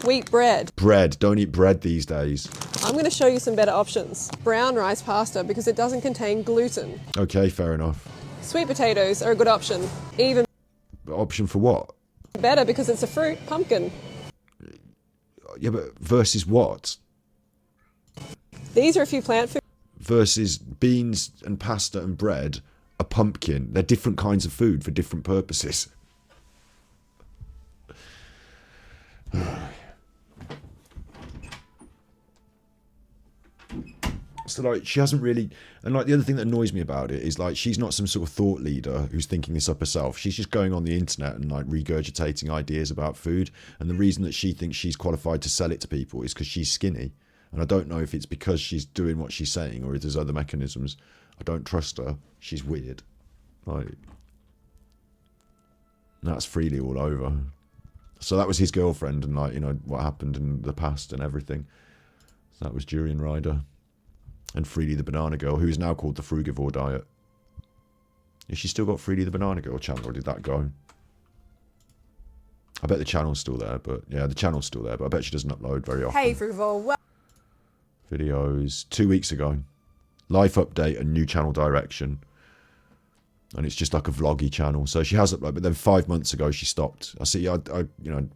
Wheat bread. Bread, don't eat bread these days. I'm going to show you some better options. Brown rice pasta, because it doesn't contain gluten. Okay, fair enough. Sweet potatoes are a good option. Even option for what? Better because it's a fruit, pumpkin. Yeah, but versus what? These are a few plant foods. Versus beans and pasta and bread, a pumpkin. They're different kinds of food for different purposes. So, like, she hasn't really... And, like, the other thing that annoys me about it is, like, she's not some sort of thought leader who's thinking this up herself. She's just going on the internet and, like, regurgitating ideas about food. And the reason that she thinks she's qualified to sell it to people is because she's skinny. And I don't know if it's because she's doing what she's saying or if there's other mechanisms. I don't trust her. She's weird. Like, that's Freelee all over. So that was his girlfriend, and like, you know, what happened in the past and everything. So that was Durianrider. And Freelee the Banana Girl, who is now called the Frugivore Diet. Has she still got Freelee the Banana Girl channel, or did that go? I bet the channel's still there, but yeah, the channel's still there, but I bet she doesn't upload very often. Hey, Frugivore. Videos 2 weeks ago. Life update and new channel direction. And it's just like a vloggy channel. So she has uploaded, but then 5 months ago she stopped. I see. I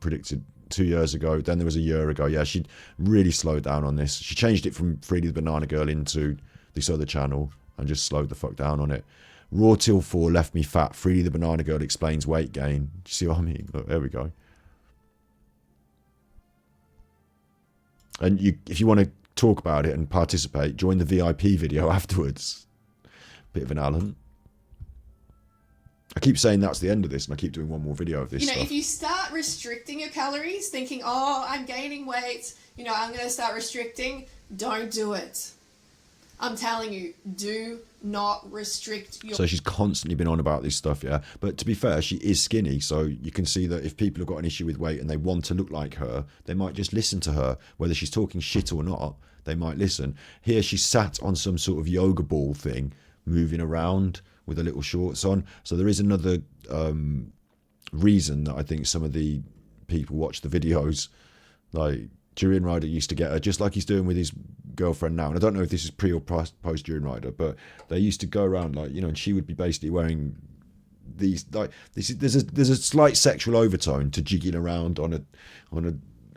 predicted 2 years ago. Then there was a year ago. Yeah, she really slowed down on this. She changed it from Freelee the Banana Girl into this other channel and just slowed the fuck down on it. Raw Till 4 left me fat. Freelee the Banana Girl explains weight gain. Do you see what I mean? Look, there we go. And if you want to talk about it and participate, join the VIP video afterwards. Bit of an Allen. I keep saying that's the end of this, and I keep doing one more video of this stuff. If you start restricting your calories, thinking, oh, I'm gaining weight, I'm going to start restricting, don't do it. I'm telling you, do not restrict your... So she's constantly been on about this stuff, yeah? But to be fair, she is skinny, so you can see that if people have got an issue with weight and they want to look like her, they might just listen to her. Whether she's talking shit or not, they might listen. Here she sat on some sort of yoga ball thing, moving around with her little shorts on. So there is another reason that I think some of the people watch the videos. Like, Durianrider used to get her, just like he's doing with his girlfriend now. And I don't know if this is pre or post Durianrider, but they used to go around, like, and she would be basically wearing these, like, there's a slight sexual overtone to jigging around on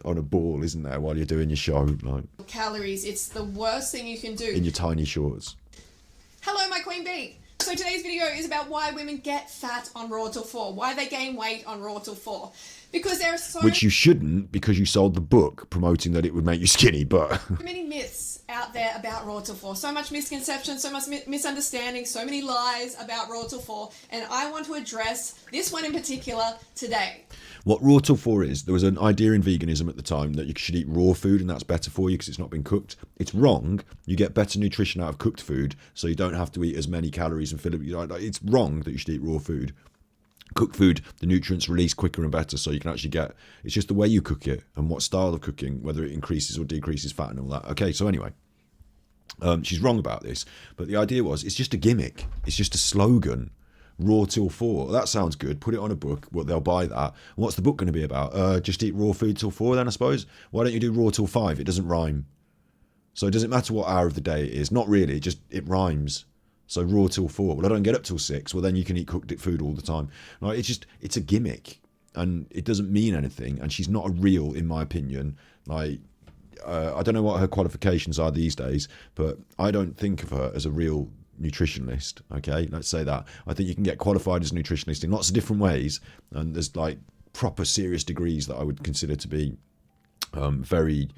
a ball, isn't there, while you're doing your show, like calories. It's the worst thing you can do. In your tiny shorts. Hello, my queen bee. So today's video is about why women get fat on Raw Till 4, why they gain weight on Raw Till 4. Because there are so Which you shouldn't, because you sold the book promoting that it would make you skinny, but... many myths out there about Raw Till 4. So much misconception, so much misunderstanding, so many lies about Raw Till 4. And I want to address this one in particular today. What Raw Till 4 is, there was an idea in veganism at the time that you should eat raw food and that's better for you because it's not been cooked. It's wrong. You get better nutrition out of cooked food, so you don't have to eat as many calories and fill it. It's wrong that you should eat raw food. Cooked food, the nutrients release quicker and better, so you can actually get... It's just the way you cook it and what style of cooking, whether it increases or decreases fat and all that. Okay, so anyway, she's wrong about this, but the idea was, it's just a gimmick. It's just a slogan. Raw Till 4. That sounds good. Put it on a book. Well, they'll buy that. What's the book going to be about? Just eat raw food till 4 then, I suppose? Why don't you do raw till 5? It doesn't rhyme. So it doesn't matter what hour of the day it is. Not really. It rhymes. So raw till 4. Well, I don't get up till 6. Well, then you can eat cooked food all the time. Like, it's a gimmick. And it doesn't mean anything. And she's not a real, in my opinion. Like, I don't know what her qualifications are these days, but I don't think of her as a real nutritionist. Okay, let's say that. I think you can get qualified as a nutritionist in lots of different ways, and there's like proper serious degrees that I would consider to be very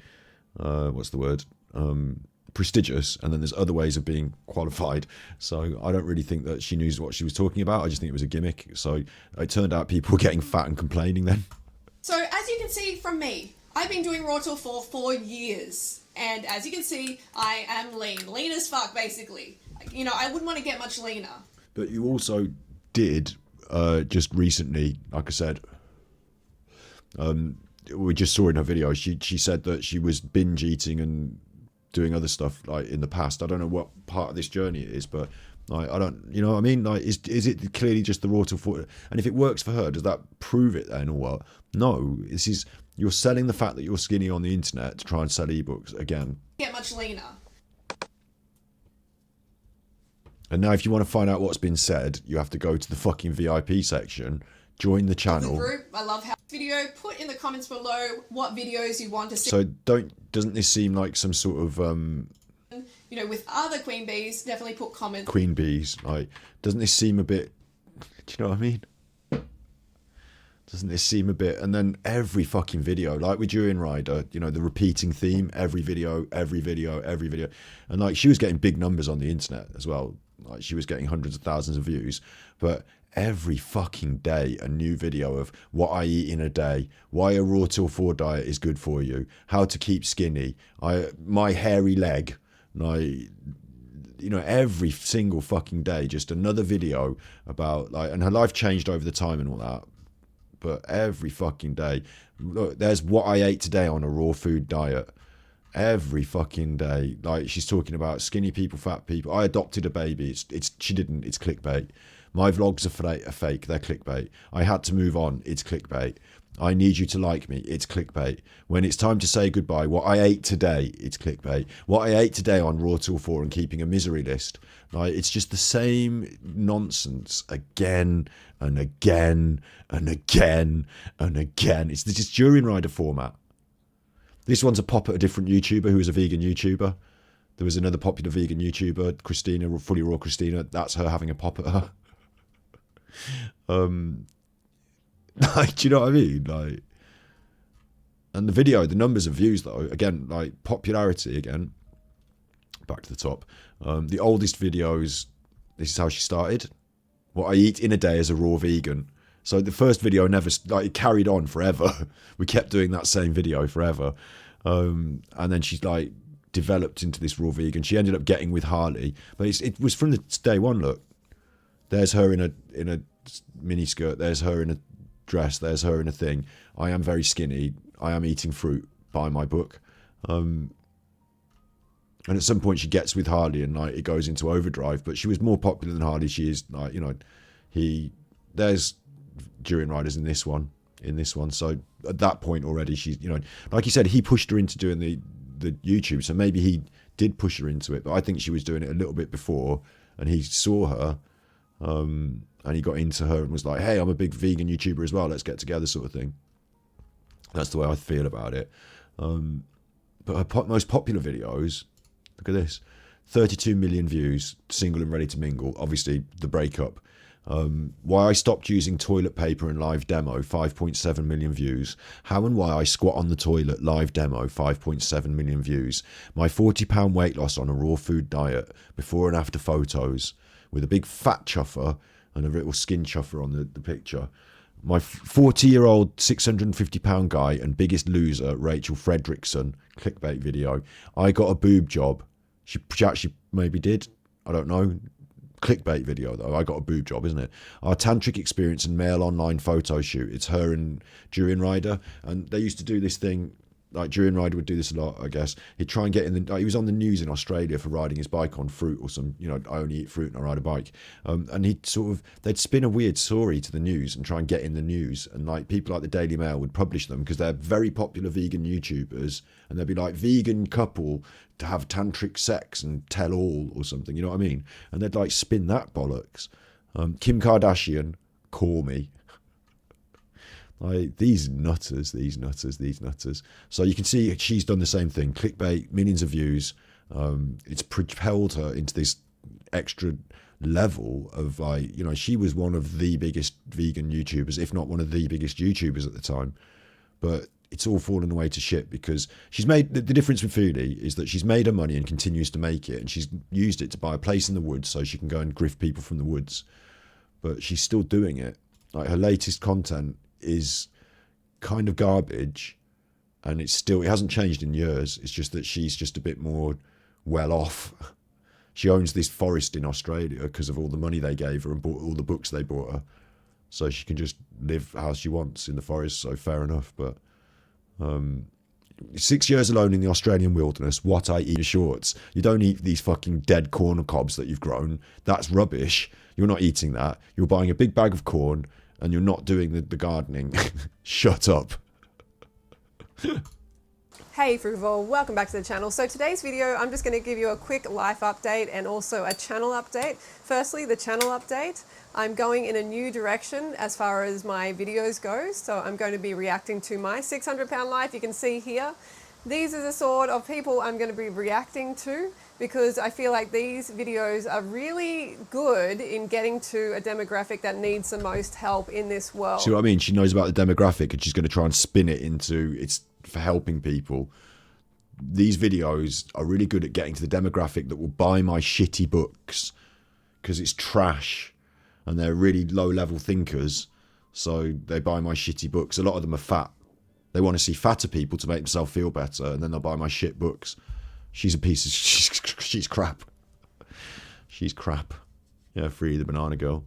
prestigious, and then there's other ways of being qualified. So I don't really think that she knew what she was talking about. I just think it was a gimmick. So it turned out people were getting fat and complaining then. So as you can see from me, I've been doing Raw Till 4 for years, and as you can see, I am lean as fuck, basically. I wouldn't want to get much leaner. But you also did, just recently, like I said, we just saw in her video, she said that she was binge eating and doing other stuff like in the past. I don't know what part of this journey it is, but I don't, you know what I mean? Like, is it clearly just the Raw Till 4? And if it works for her, does that prove it then or what? No, you're selling the fact that you're skinny on the internet to try and sell ebooks again. Get much leaner. And now if you want to find out what's been said, you have to go to the fucking VIP section, join the channel. Group, I love how video. Put in the comments below what videos you want to see. So doesn't this seem like some sort of with other queen bees, definitely put comments. Queen bees, like, doesn't this seem a bit, do you know what I mean? Doesn't this seem a bit, and then every fucking video, like with Durianrider, the repeating theme, every video, and like she was getting big numbers on the internet as well. like she was getting hundreds of thousands of views, but every fucking day a new video of what I eat in a day, why a raw till 4 diet is good for you, how to keep skinny, my hairy leg, every single fucking day, just another video about like, and her life changed over the time and all that. But every fucking day, look, there's what I ate today on a raw food diet. Every fucking day, like she's talking about skinny people, fat people. I adopted a baby. She didn't. It's clickbait. My vlogs are fake. They're clickbait. I had to move on. It's clickbait. I need you to like me. It's clickbait. When it's time to say goodbye, what I ate today, it's clickbait. What I ate today on Raw Till 4 and keeping a misery list. Like, it's just the same nonsense again and again and again and again. It's just Durianrider format. This one's a pop at a different YouTuber who is a vegan YouTuber. There was another popular vegan YouTuber, Christina, Fully Raw Christina. That's her having a pop at her. Like, do you know what I mean? Like, and the numbers of views though, again, like popularity again. Back to the top. The oldest videos. This is how she started. What I eat in a day as a raw vegan. So the first video never, like, it carried on forever. We kept doing that same video forever. And then she's like developed into this raw vegan. She ended up getting with Harley, but it was from the day one. Look, there's her in a mini skirt. There's her in a dress. There's her in a thing. I am very skinny. I am eating fruit. Buy my book. And at some point she gets with Harley and like it goes into overdrive. But she was more popular than Harley. She is like, there's Durianriders in this one. So at that point already, she's, like you said, he pushed her into doing the YouTube. So maybe he did push her into it, but I think she was doing it a little bit before, and he saw her, and he got into her and was like, "Hey, I'm a big vegan YouTuber as well. Let's get together," sort of thing. That's the way I feel about it. But her most popular videos, look at this, 32 million views, single and ready to mingle. Obviously, the breakup. Why I stopped using toilet paper in live demo, 5.7 million views. How and why I squat on the toilet, live demo, 5.7 million views. My 40-pound weight loss on a raw food diet, before and after photos, with a big fat chuffer and a little skin chuffer on the picture. My 40-year-old 650-pound guy and biggest loser, Rachel Fredrickson, clickbait video. I got a boob job. She actually maybe did. I don't know. Clickbait video though. I got a boob job, isn't it? Our tantric experience and male online photo shoot. It's her and Durianrider, and they used to do this thing. Like Durianrider would do this a lot, I guess. He'd try and get in the. He was on the news in Australia for riding his bike on fruit or some. I only eat fruit and I ride a bike. And they'd spin a weird story to the news and try and get in the news. And like people like the Daily Mail would publish them because they're very popular vegan YouTubers, and they'd be like vegan couple to have tantric sex and tell all or something. You know what I mean? And they'd like spin that bollocks. Kim Kardashian, call me. Like these nutters. So you can see she's done the same thing. Clickbait, millions of views. It's propelled her into this extra level of like, she was one of the biggest vegan YouTubers, if not one of the biggest YouTubers at the time. But it's all fallen away to shit because she's made the difference with Freelee is that she's made her money and continues to make it, and she's used it to buy a place in the woods so she can go and grift people from the woods. But she's still doing it. Like her latest content is kind of garbage, and it hasn't changed in years. It's just that she's just a bit more well off. She owns this forest in Australia because of all the money they gave her and bought all the books they bought her, so she can just live how she wants in the forest. So fair enough. But 6 years alone in the Australian wilderness, what I eat in shorts. You don't eat these fucking dead corn cobs that you've grown. That's rubbish. You're not eating that. You're buying a big bag of corn and you're not doing the gardening. Shut up. Hey Frugal, welcome back to the channel. So today's video, I'm just going to give you a quick life update and also a channel update. Firstly, the channel update. I'm going in a new direction as far as my videos go. So I'm going to be reacting to my 600-pound life. You can see here. These are the sort of people I'm going to be reacting to because I feel like these videos are really good in getting to a demographic that needs the most help in this world. See what I mean? She knows about the demographic and she's going to try and spin it into it's for helping people. These videos are really good at getting to the demographic that will buy my shitty books because it's trash and they're really low-level thinkers. So they buy my shitty books. A lot of them are fat. They want to see fatter people to make themselves feel better, and then they'll buy my shit books. She's a piece of... She's crap. She's crap. Yeah, Freelee the banana girl.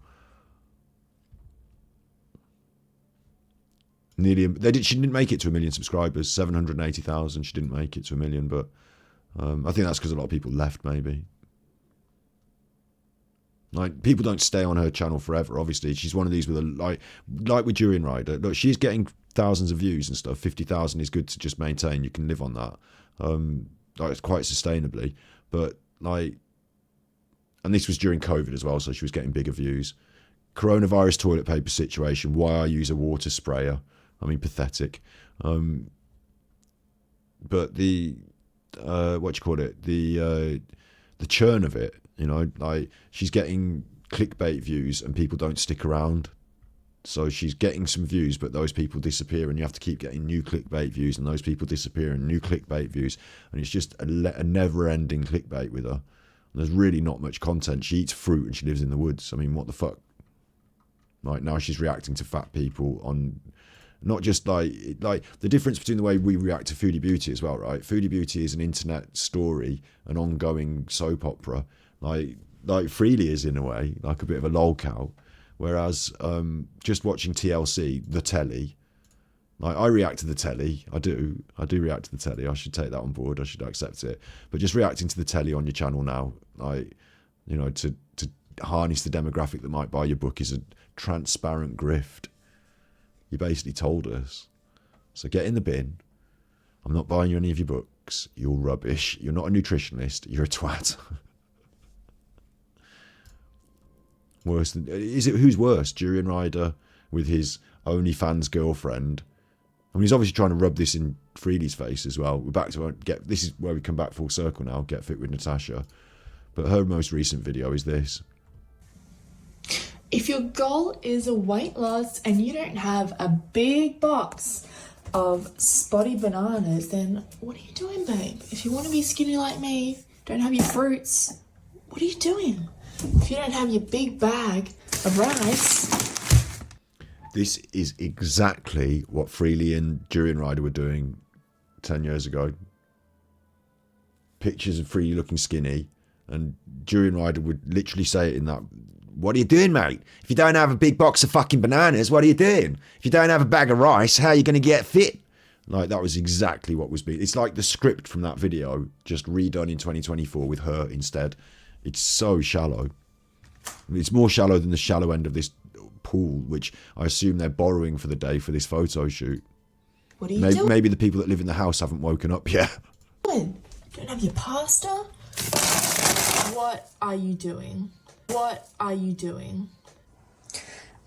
She didn't make it to 1 million subscribers. 780,000. She didn't make it to 1 million, but I think that's because a lot of people left, maybe. Like, people don't stay on her channel forever, obviously. She's one of these with a, like with Durianrider. Look, she's getting thousands of views and stuff. 50,000 is good to just maintain. You can live on that. Like, it's quite sustainably. But, like, and this was during COVID as well, so she was getting bigger views. Coronavirus toilet paper situation. Why I use a water sprayer. I mean, pathetic. But the, what do you call it? The churn of it. You know, like, she's getting clickbait views and people don't stick around. So she's getting some views, but those people disappear, and you have to keep getting new clickbait views, and those people disappear, and new clickbait views. And it's just a never-ending clickbait with her. And there's really not much content. She eats fruit and she lives in the woods. I mean, what the fuck? Like, now she's reacting to fat people on... Not just like the difference between the way we react to Foodie Beauty as well, right? Foodie Beauty is an internet story, an ongoing soap opera. Like Freelee is, in a way, like a bit of a lolcow. Whereas just watching TLC, the telly, like, I react to the telly. I do react to the telly. I should take that on board. I should accept it. But just reacting to the telly on your channel now, like, you know, to harness the demographic that might buy your book is a transparent grift. You basically told us. So get in the bin. I'm not buying you any of your books. You're rubbish. You're not a nutritionist. You're a twat. Worse than... Is it... Who's worse? Durianrider with his OnlyFans girlfriend? I mean, he's obviously trying to rub this in Freelee's face as well. We're back to... This is where we come back full circle now. Get fit with Natasha. But her most recent video is this. If your goal is a weight loss and you don't have a big box of spotty bananas, then what are you doing, babe? If you want to be skinny like me, don't have your fruits, what are you doing? If you don't have your big bag of rice... This is exactly what Freelee and Durianrider were doing 10 years ago. Pictures of Freelee looking skinny, and Durianrider would literally say it in that... What are you doing, mate? If you don't have a big box of fucking bananas, what are you doing? If you don't have a bag of rice, how are you going to get fit? Like, that was exactly what was being... It's like the script from that video, just redone in 2024 with her instead. It's so shallow. It's more shallow than the shallow end of this pool, which I assume they're borrowing for the day for this photo shoot. What are you doing? Maybe the people that live in the house haven't woken up yet. Don't have your pasta? What are you doing? What are you doing?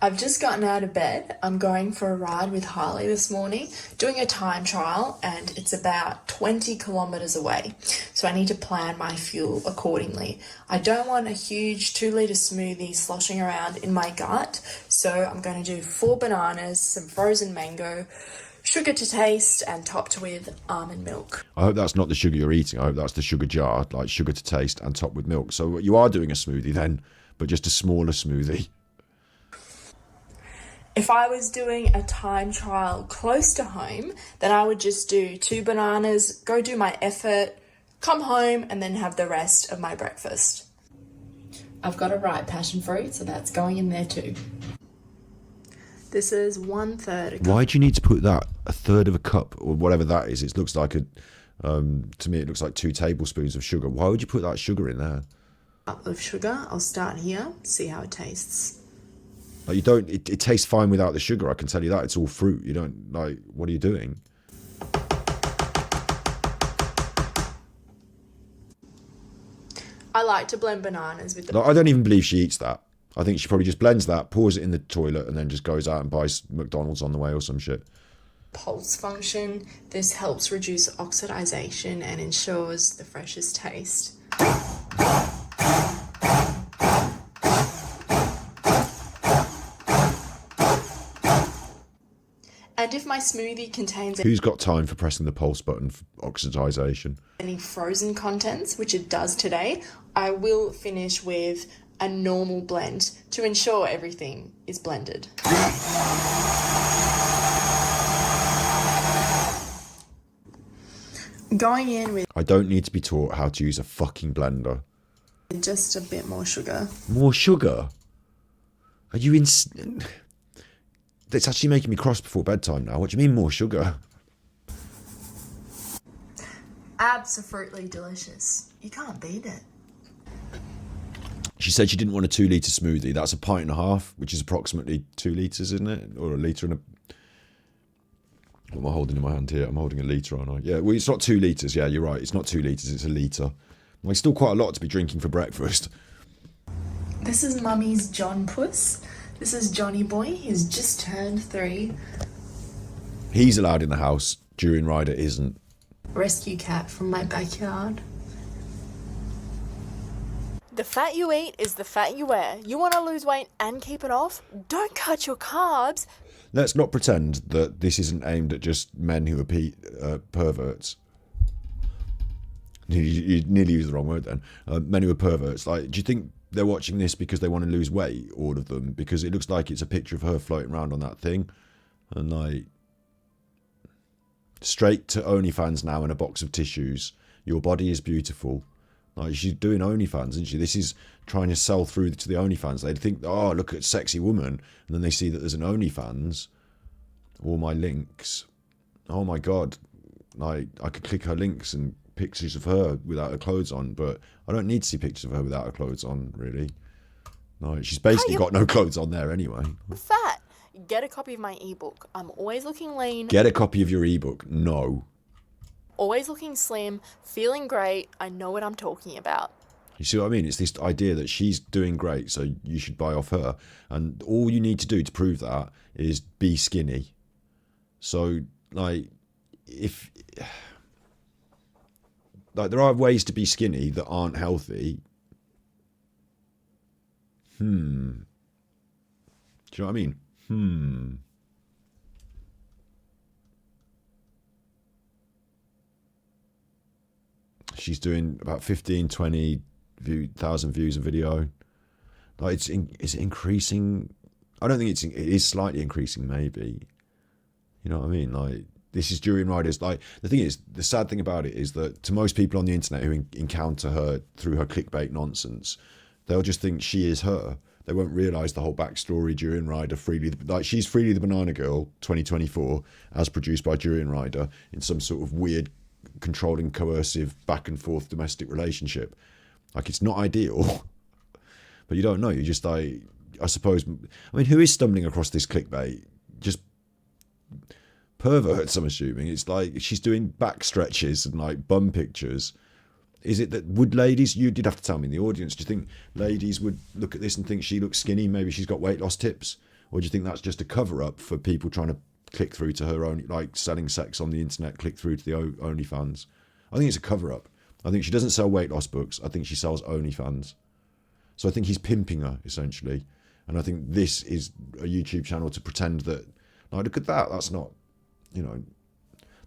I've just gotten out of bed. I'm going for a ride with Harley this morning, doing a time trial, and it's about 20 kilometers away. So I need to plan my fuel accordingly. I don't want a huge 2-litre smoothie sloshing around in my gut. So I'm going to do 4 bananas, some frozen mango, sugar to taste, and topped with almond milk. I hope that's not the sugar you're eating. I hope that's the sugar jar, like sugar to taste and topped with milk. So you are doing a smoothie then, but just a smaller smoothie. If I was doing a time trial close to home, then I would just do 2 bananas, go do my effort, come home, and then have the rest of my breakfast. I've got a ripe passion fruit, so that's going in there too. This is 1/3. Why do you need to put that, 1/3 of a cup, or whatever that is? It looks like to me it looks like 2 tablespoons of sugar. Why would you put that sugar in there? Cup of sugar. I'll start here, see how it tastes. Like, you don't, it tastes fine without the sugar, I can tell you that. It's all fruit. You don't, like, what are you doing? I like to blend bananas with the... Like, I don't even believe she eats that. I think she probably just blends that, pours it in the toilet, and then just goes out and buys McDonald's on the way or some shit. Pulse function. This helps reduce oxidization and ensures the freshest taste. And if my smoothie contains... Who's got time for pressing the pulse button for oxidization? Any frozen contents, which it does today, I will finish with a normal blend to ensure everything is blended. Going in with I don't need to be taught how to use a fucking blender. just a bit more sugar. More sugar? Are you in? It's actually making me cross before bedtime now. What do you mean more sugar? Absolutely delicious. You can't beat it. She said she didn't want a 2 litre smoothie. That's a pint and a half, which is approximately 2 litres, isn't it? Or a litre and a... What am I holding in my hand here? I'm holding a litre, aren't I? Yeah, well, it's not 2 litres. Yeah, you're right. It's not 2 litres, it's a litre. Well, it's still quite a lot to be drinking for breakfast. This is Mummy's John Puss. This is Johnny Boy. He's just turned 3. He's allowed in the house. Durianrider isn't. Rescue cat from my backyard. The fat you eat is the fat you wear. You want to lose weight and keep it off? Don't cut your carbs. Let's not pretend that this isn't aimed at just men who are perverts. You nearly used the wrong word then. Men who are perverts. Like, do you think they're watching this because they want to lose weight, all of them? Because it looks like it's a picture of her floating around on that thing. And like, straight to OnlyFans now in a box of tissues. Your body is beautiful. Like, she's doing OnlyFans, isn't she? This is trying to sell through to the OnlyFans. They'd think, oh, look at sexy woman. And then they see that there's an OnlyFans. All my links. Oh my God. Like, I could click her links and pictures of her without her clothes on, but I don't need to see pictures of her without her clothes on, really. No, she's basically got no clothes on there anyway. Fat. Get a copy of my ebook. I'm always looking lean. Get a copy of your ebook. No. Always looking slim, feeling great. I know what I'm talking about. You see what I mean? It's this idea that she's doing great, so you should buy off her. And all you need to do to prove that is be skinny. So, like, if... Like, there are ways to be skinny that aren't healthy. Do you know what I mean? She's doing about 15, 20,000 views a video. Like, is it increasing? I don't think it is slightly increasing, maybe. You know what I mean? Like, this is Durianrider's. Like, the thing is, the sad thing about it is that to most people on the internet who encounter her through her clickbait nonsense, they'll just think she is her. They won't realise the whole backstory. Durianrider, Freelee, like, she's Freelee the Banana Girl 2024, as produced by Durianrider, in some sort of weird, controlling, coercive, back and forth domestic relationship. Like, it's not ideal, but you don't know. You just, like, I suppose. I mean, who is stumbling across this clickbait? Just perverts, I'm assuming. It's like she's doing back stretches and like bum pictures. Is it that would ladies, you did have to tell me in the audience, do you think ladies would look at this and think she looks skinny, maybe she's got weight loss tips? Or do you think that's just a cover up for people trying to click through to her own, like selling sex on the internet, click through to the OnlyFans? I think it's a cover up. I think she doesn't sell weight loss books. I think she sells OnlyFans. So I think he's pimping her, essentially. And I think this is a YouTube channel to pretend that, like, look at that, that's not, you know,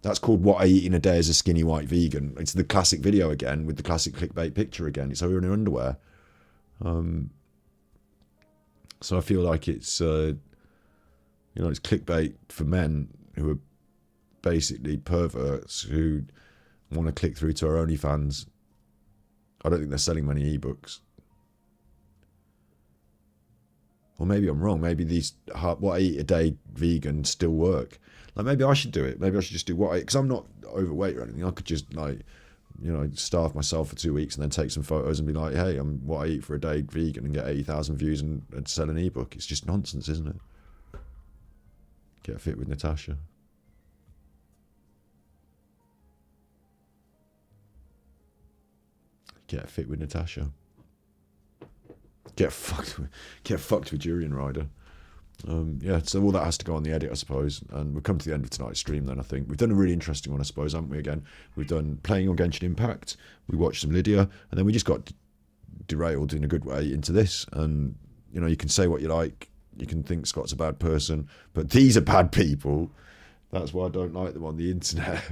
that's called What I Eat in a Day as a Skinny White Vegan. It's the classic video again with the classic clickbait picture again. It's her in her underwear. So I feel like it's, you know, it's clickbait for men who are basically perverts who want to click through to her OnlyFans. I don't think they're selling many ebooks. Or maybe I'm wrong. Maybe these What I Eat a Day vegan still work. Like, maybe I should do it. Maybe I should just do what I... Because I'm not overweight or anything. I could just, like, you know, starve myself for 2 weeks and then take some photos and be like, hey, I'm What I Eat for a Day vegan and get 80,000 views and sell an ebook. It's just nonsense, isn't it? Get fit with Natasha. Get fit with Natasha. Get fucked with Durianrider. Yeah, so all that has to go on the edit, I suppose. And we've come to the end of tonight's stream then, I think. We've done a really interesting one, I suppose, haven't we, again? We've done playing on Genshin Impact, we watched some Lydia, and then we just got derailed in a good way into this. And, you know, you can say what you like, you can think Scott's a bad person, but these are bad people. That's why I don't like them on the internet.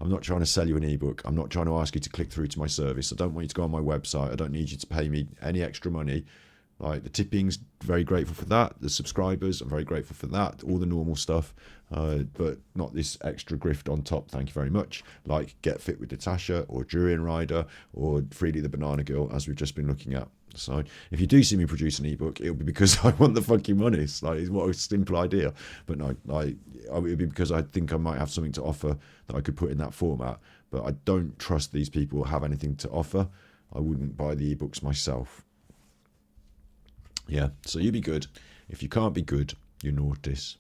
I'm not trying to sell you an ebook. I'm not trying to ask you to click through to my service. I don't want you to go on my website. I don't need you to pay me any extra money. Like the tipping's very grateful for that. The subscribers, I'm very grateful for that. All the normal stuff, but not this extra grift on top. Thank you very much. Like Get Fit with Natasha or Durianrider or Freelee the Banana Girl, as we've just been looking at. So if you do see me produce an ebook, it'll be because I want the fucking money. It's like, what a simple idea. But no, it'll be because I think I might have something to offer that I could put in that format. But I don't trust these people have anything to offer. I wouldn't buy the ebooks myself. Yeah, so you be good. If you can't be good, you naughties.